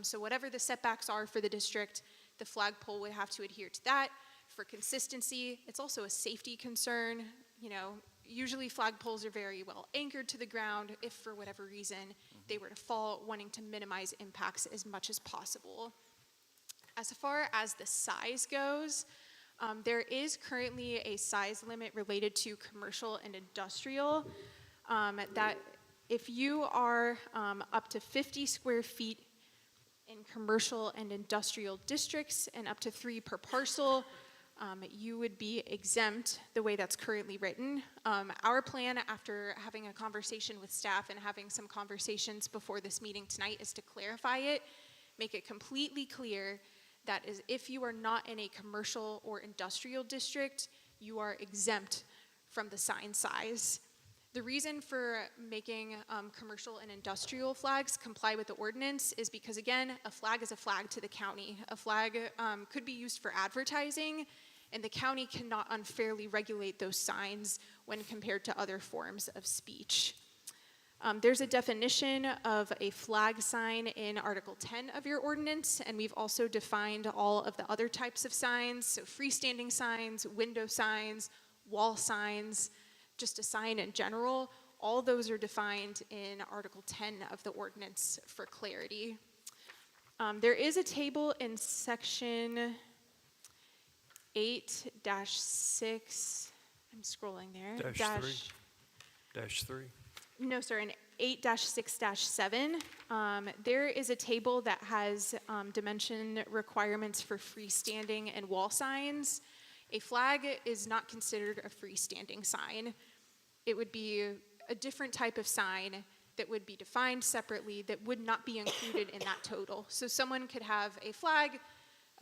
So whatever the setbacks are for the district, the flagpole would have to adhere to that. For consistency, it's also a safety concern. You know, usually flagpoles are very well anchored to the ground if for whatever reason they were to fall, wanting to minimize impacts as much as possible. As far as the size goes, there is currently a size limit related to commercial and industrial that if you are up to 50 square feet in commercial and industrial districts and up to 3 per parcel, you would be exempt the way that's currently written. Our plan, after having a conversation with staff and having some conversations before this meeting tonight, is to clarify it, make it completely clear that is if you are not in a commercial or industrial district, you are exempt from the sign size. The reason for making commercial and industrial flags comply with the ordinance is because, again, a flag is a flag to the county. A flag could be used for advertising, and the county cannot unfairly regulate those signs when compared to other forms of speech. There's a definition of a flag sign in Article 10 of your ordinance, and we've also defined all of the other types of signs, so freestanding signs, window signs, wall signs, just a sign in general. All those are defined in Article 10 of the ordinance for clarity. There is a table in section 8-6, I'm scrolling there. Dash 3. No, sir, in 8-6-7, there is a table that has dimension requirements for freestanding and wall signs. A flag is not considered a freestanding sign. It would be a different type of sign that would be defined separately that would not be included in that total. So someone could have a flag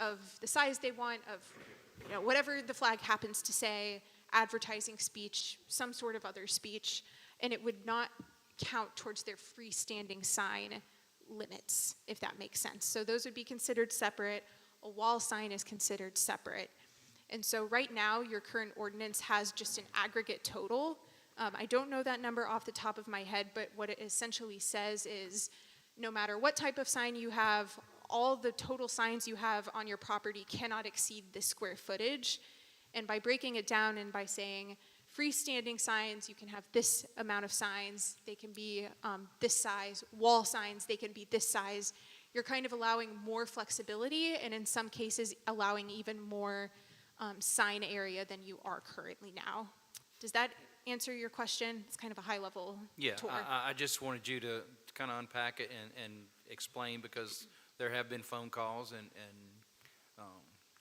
of the size they want, of whatever the flag happens to say, advertising speech, some sort of other speech, and it would not count towards their freestanding sign limits, if that makes sense. So those would be considered separate. A wall sign is considered separate. And so right now, your current ordinance has just an aggregate total. I don't know that number off the top of my head, but what it essentially says is no matter what type of sign you have, all the total signs you have on your property cannot exceed this square footage. And by breaking it down and by saying freestanding signs, you can have this amount of signs, they can be this size. Wall signs, they can be this size. You're kind of allowing more flexibility, and in some cases allowing even more sign area than you are currently now. Does that answer your question? It's kind of a high-level tour. I just wanted you to kind of unpack it and explain, because there have been phone calls and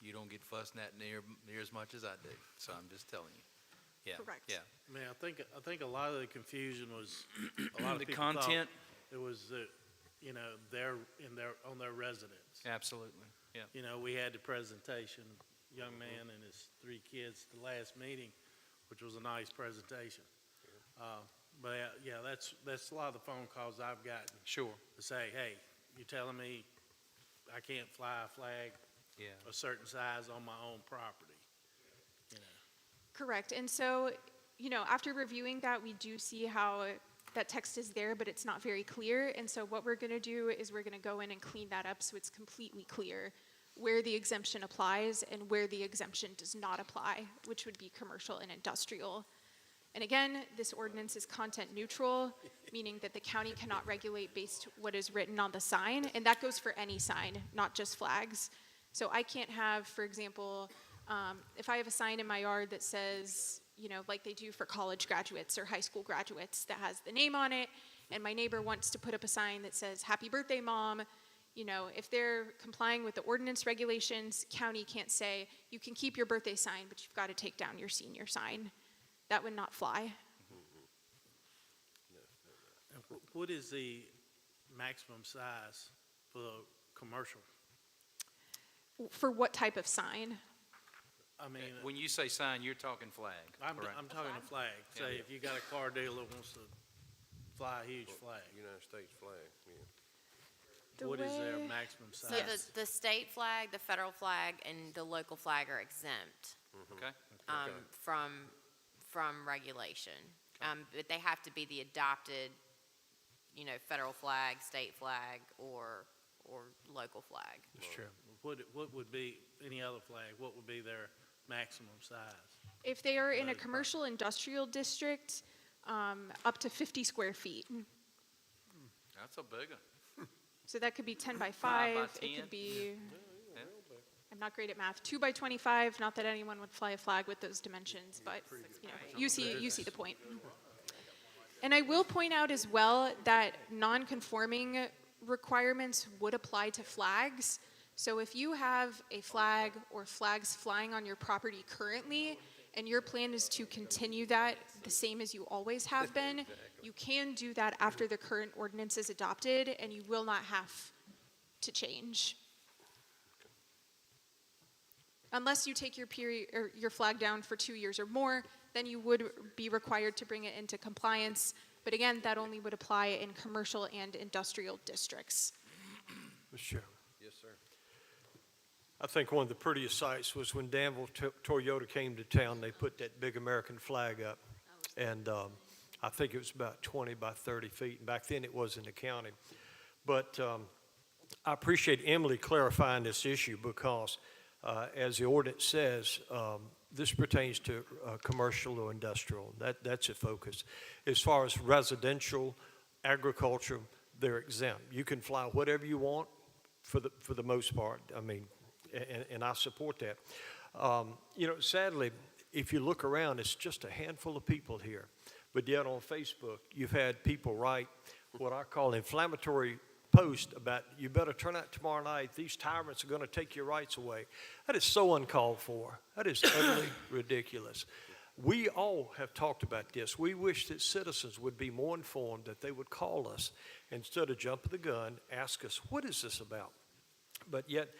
you don't get fussed at near as much as I do. So I'm just telling you. Yeah. Correct. Yeah. I mean, I think a lot of the confusion was a lot of The people content. thought it was on their residence. Absolutely. Yeah. We had the presentation, young man and his 3 kids, the last meeting, which was a nice presentation. But yeah, that's a lot of the phone calls I've gotten. Sure. To say, hey, you're telling me I can't fly a flag a certain size on my own property. Correct. And so, after reviewing that, we do see how that text is there, but it's not very clear. And so what we're going to do is we're going to go in and clean that up so it's completely clear where the exemption applies and where the exemption does not apply, which would be commercial and industrial. And again, this ordinance is content neutral, meaning that the county cannot regulate based what is written on the sign, and that goes for any sign, not just flags. So I can't have, for example, if I have a sign in my yard that says, like they do for college graduates or high school graduates, that has the name on it, and my neighbor wants to put up a sign that says, "Happy birthday, Mom," if they're complying with the ordinance regulations, county can't say, you can keep your birthday sign, but you've got to take down your senior sign. That would not fly. What is the maximum size for the commercial? For what type of sign? I mean, When you say sign, you're talking flag. I'm correct? talking a flag. Say if you got a car dealer that wants to fly a huge flag, United States flag, yeah. what is their maximum So size? the state flag, the federal flag, and the local flag are exempt Okay. from regulation. But they have to be the adopted, federal flag, state flag, or local flag. Mr. Chairman. What would be any other flag? What would be their maximum size? If they are in a commercial industrial district, up to 50 square feet. That's a big one. So that could be 10 by 5 by 5. It 10. could be, I'm not great at math, 2 by 25. Not that anyone would fly a flag with those dimensions, but you see the point. And I will point out as well that non-conforming requirements would apply to flags. So if you have a flag or flags flying on your property currently, and your plan is to continue that the same as you always have been, you can do that after the current ordinance is adopted, and you will not have to change. Unless you take your flag down for 2 years or more, then you would be required to bring it into compliance. But again, that only would apply in commercial and industrial districts. Mr. Chairman. Yes, sir. I think one of the prettiest sights was when Danville Toyota came to town, they put that big American flag up. And I think it was about 20 by 30 feet. And back then it was in the county. But I appreciate Emily clarifying this issue because, as the ordinance says, this pertains to commercial or industrial. That's a focus. As far as residential, agriculture, they're exempt. You can fly whatever you want for the most part. I mean, and I support that. Sadly, if you look around, it's just a handful of people here. But yet on Facebook, you've had people write what I call inflammatory posts about, you better turn out tomorrow night. These tyrants are going to take your rights away. That is so uncalled for. That is utterly ridiculous. We all have talked about this. We wish that citizens would be more informed, that they would call us instead of jumping the gun, ask us, what is this about? But yet,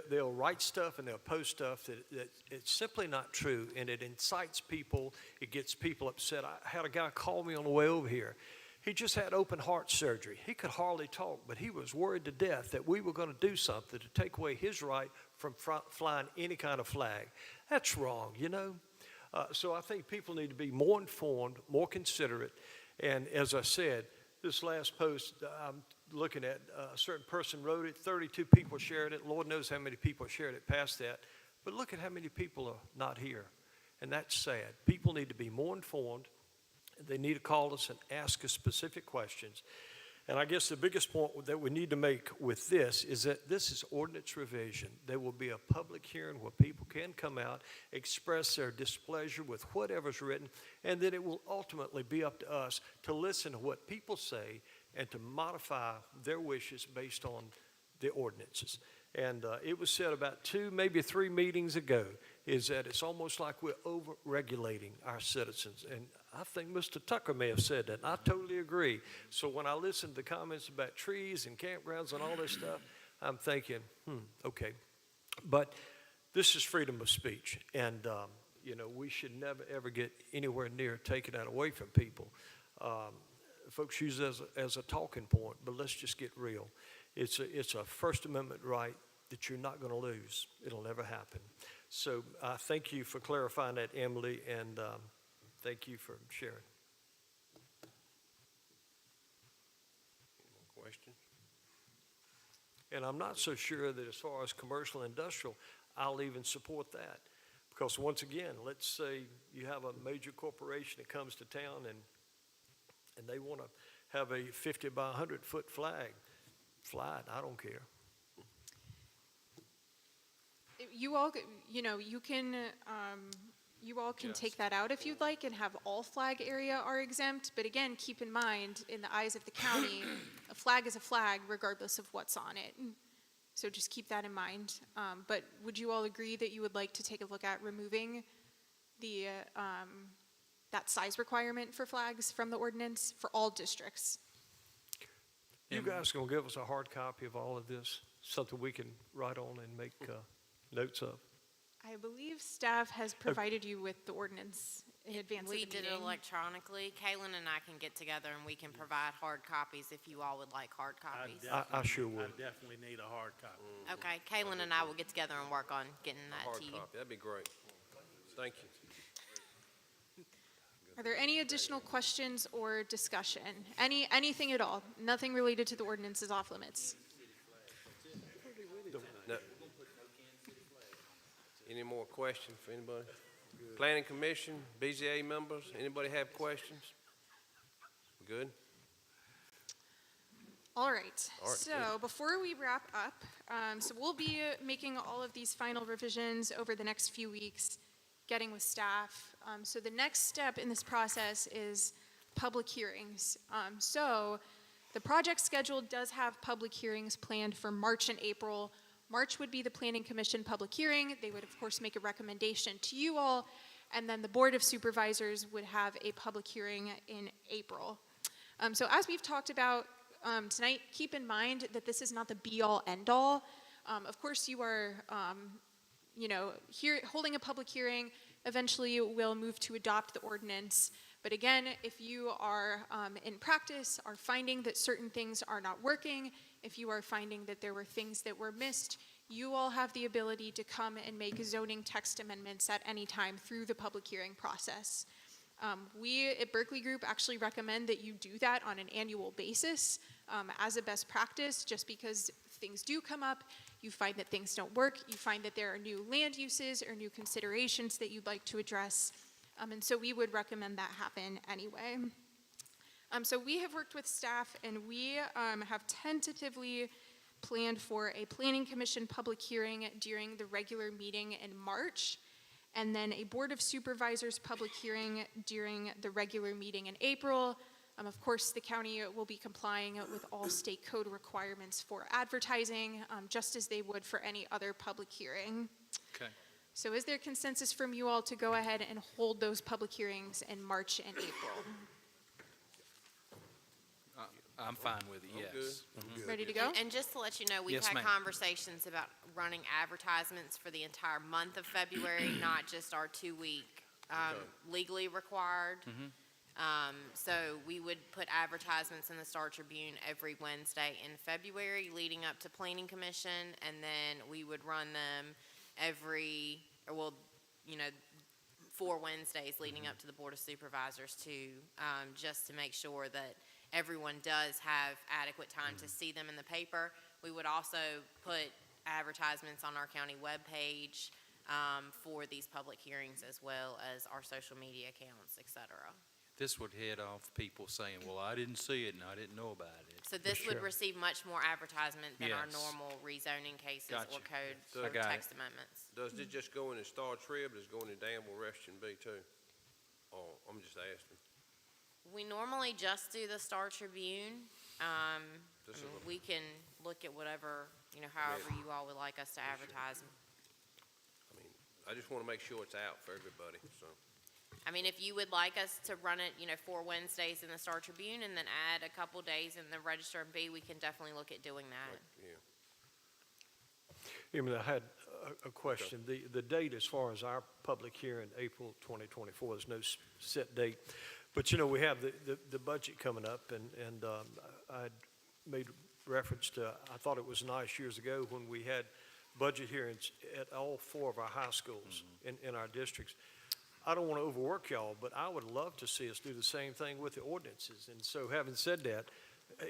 they'll write stuff and they'll post stuff that it's simply not true, and it incites people. It gets people upset. I had a guy call me on the way over here. He just had open heart surgery. He could hardly talk, but he was worried to death that we were going to do something to take away his right from flying any kind of flag. That's wrong, you know. So I think people need to be more informed, more considerate. And as I said, this last post I'm looking at, a certain person wrote it, 32 people shared it. Lord knows how many people shared it past that. But look at how many people are not here. And that's sad. People need to be more informed. They need to call us and ask us specific questions. And I guess the biggest point that we need to make with this is that this is ordinance revision. There will be a public hearing where people can come out, express their displeasure with whatever's written, and then it will ultimately be up to us to listen to what people say and to modify their wishes based on the ordinances. And it was said about 2, maybe 3 meetings ago, is that it's almost like we're over-regulating our citizens. And I think Mr. Tucker may have said that, and I totally agree. So when I listen to the comments about trees and campgrounds and all this stuff, I'm thinking, okay. But this is freedom of speech, and, we should never, ever get anywhere near taking that away from people. Folks use it as a talking point, but let's just get real. It's a First Amendment right that you're not going to lose. It'll never happen. So I thank you for clarifying that, Emily, and thank you for sharing. Any more questions? And I'm not so sure that as far as commercial and industrial, I'll even support that. Because once again, let's say you have a major corporation that comes to town and they want to have a 50 by 100 foot flag. Fly it, I don't care. You all, you all can take that out if you'd like and have all flag area are exempt. But again, keep in mind, in the eyes of the county, a flag is a flag regardless of what's on it. So just keep that in mind. But would you all agree that you would like to take a look at removing the that size requirement for flags from the ordinance for all districts? You guys going to give us a hard copy of all of this, something we can write on and make notes of? I believe staff has provided you with the ordinance in advance of the We meeting. did it electronically. Kaylin and I can get together and we can provide hard copies if you all would like hard copies. I sure would. I definitely need a hard copy. Okay, Kaylin and I will get together and work on getting A that hard to you. copy, that'd be great. Thank you. Are there any additional questions or discussion? Anything at all? Nothing related to the ordinance is off limits. No. Any more questions for anybody? Planning Commission, BZA members, anybody have questions? Good? All right. All right, So good. before we wrap up, so we'll be making all of these final revisions over the next few weeks, getting with staff. So the next step in this process is public hearings. So the project schedule does have public hearings planned for March and April. March would be the Planning Commission public hearing. They would, of course, make a recommendation to you all, and then the Board of Supervisors would have a public hearing in April. So as we've talked about tonight, keep in mind that this is not the be-all, end-all. Of course, you are, holding a public hearing. Eventually, we'll move to adopt the ordinance. But again, if you are in practice, are finding that certain things are not working, if you are finding that there were things that were missed, you all have the ability to come and make zoning text amendments at any time through the public hearing process. We at Berkeley Group actually recommend that you do that on an annual basis as a best practice, just because things do come up, you find that things don't work, you find that there are new land uses or new considerations that you'd like to address, and so we would recommend that happen anyway. So we have worked with staff, and we have tentatively planned for a Planning Commission public hearing during the regular meeting in March, and then a Board of Supervisors public hearing during the regular meeting in April. Of course, the county will be complying with all state code requirements for advertising, just as they would for any other public hearing. Okay. So is there consensus from you all to go ahead and hold those public hearings in March and April? I'm fine with it, I'm yes. good. Ready to go? And just to let you know, we've Yes, had ma'am. conversations about running advertisements for the entire month of February, not just our 2-week legally required. So we would put advertisements in the Star Tribune every Wednesday in February leading up to Planning Commission, and then we would run them every, 4 Wednesdays leading up to the Board of Supervisors too, just to make sure that everyone does have adequate time to see them in the paper. We would also put advertisements on our county webpage for these public hearings, as well as our social media accounts, et cetera. This would head off people saying, well, I didn't see it and I didn't know about it. So this would receive much more advertisement than our Yes. normal rezoning cases Gotcha. or code So- I or got it. text amendments. Does this just go in the Star Trib, does it go in the Danville Reston B too? Oh, I'm just asking. We normally just do the Star Tribune. This is a- We can look at whatever, however you all would like us to advertise. I mean, I just want to make sure it's out for everybody, so. I mean, if you would like us to run it, 4 Wednesdays in the Star Tribune and then add a couple days in the Register and B, we can definitely look at doing that. Yeah. I had a question. The date as far as our public hearing, April 2024, there's no set date. But, we have the budget coming up, and I made reference to, I thought it was nice years ago when we had budget hearings at all 4 of our high schools in our districts. I don't want to overwork y'all, but I would love to see us do the same thing with the ordinances. And so having said that,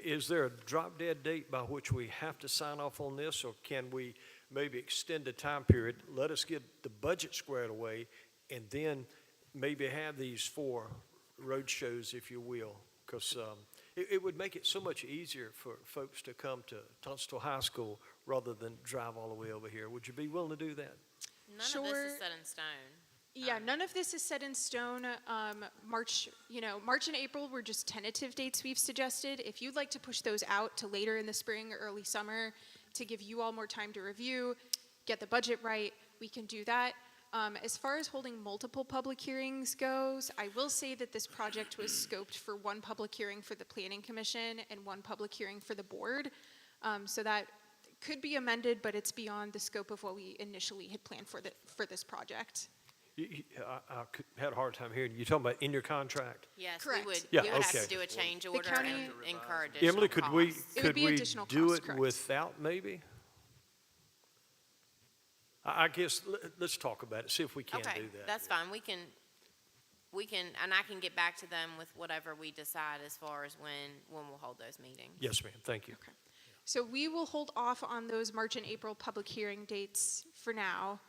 is there a drop-dead date by which we have to sign off on this, or can we maybe extend the time period, let us get the budget squared away, and then maybe have these 4 road shows, if you will? Because it would make it so much easier for folks to come to Tunstall High School rather than drive all the way over here. Would you be willing to do that? None of this is set in stone. Yeah, none of this is set in stone. March and April were just tentative dates we've suggested. If you'd like to push those out to later in the spring or early summer to give you all more time to review, get the budget right, we can do that. As far as holding multiple public hearings goes, I will say that this project was scoped for 1 public hearing for the Planning Commission and 1 public hearing for the board. So that could be amended, but it's beyond the scope of what we initially had planned for this project. I had a hard time hearing. You talking about in your contract? Yes, Correct. we would Yeah, have okay. to do a change order county- and incur additional Emily, could we, costs. It would could be we additional do costs, it correct. without maybe? I guess, let's talk about it, see if we can Okay, do that. that's fine. We can, and I can get back to them with whatever we decide as far as when we'll hold those meetings. Yes, ma'am, thank you. Okay. So we will hold off on those March and April public hearing dates for now.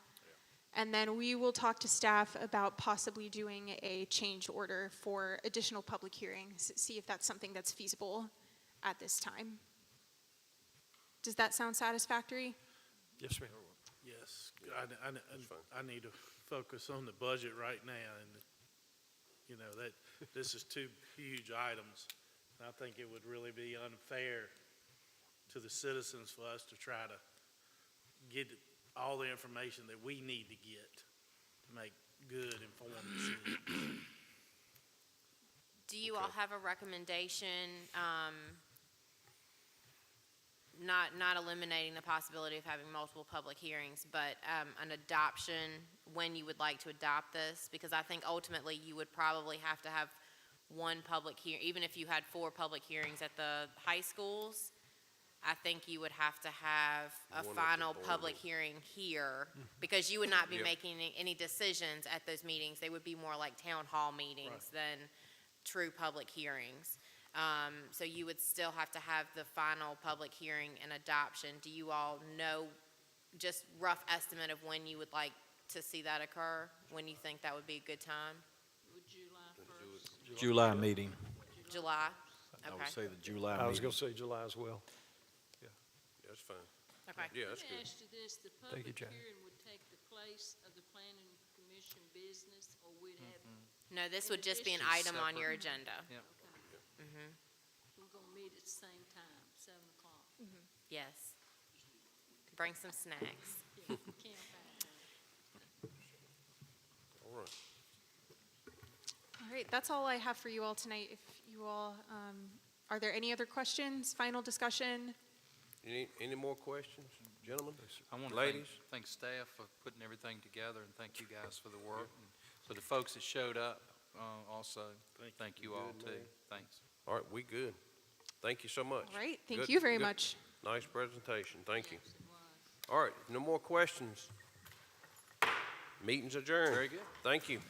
And then we will talk to staff about possibly doing a change order for additional public hearings, see if that's something that's feasible at this time. Does that sound satisfactory? Yes, ma'am. Yes, I need to focus on the budget right now, and, that, this is 2 huge items. And I think it would really be unfair to the citizens for us to try to get all the information that we need to get to make good, informed decisions. Do you all have a recommendation, not eliminating the possibility of having multiple public hearings, but an adoption, when you would like to adopt this? Because I think ultimately you would probably have to have 1 public hearing, even if you had 4 public hearings at the high schools. I think you would have to have a One at the final board public meeting. hearing here, because you would not be Yep. making any decisions at those meetings. They would be more like town hall meetings than true public hearings. So you would still have to have the final public hearing and adoption. Do you all know, just rough estimate of when you would like to see that occur? When you think that would be a good time? Would July first? July meeting. July? I would Okay, say the July I was meeting. going to say July as well. That's fine. okay. Yeah, that's Let me good. ask you this, the Thank you, public Jack. hearing would take the place of the planning commission business, or we'd have, No, this would just be an Just item on your separate. agenda. okay, Mhm. we're gonna meet at the same time, 7:00. Yes. Bring some snacks. Yeah, camp out. All right. All right, that's all I have for you all tonight. If you all, are there any other questions, final discussion? Any more questions, gentlemen, I want to ladies? thank staff for putting everything together, and thank you guys for the work. And for the folks that showed up, also, thank you all Good, too. man. Thanks. All right, we good. Thank you so much. All right, thank Good- you very good- much. Nice presentation, thank you. Yes, it was. All right, no more questions. Meeting's adjourned. Very good. Thank you.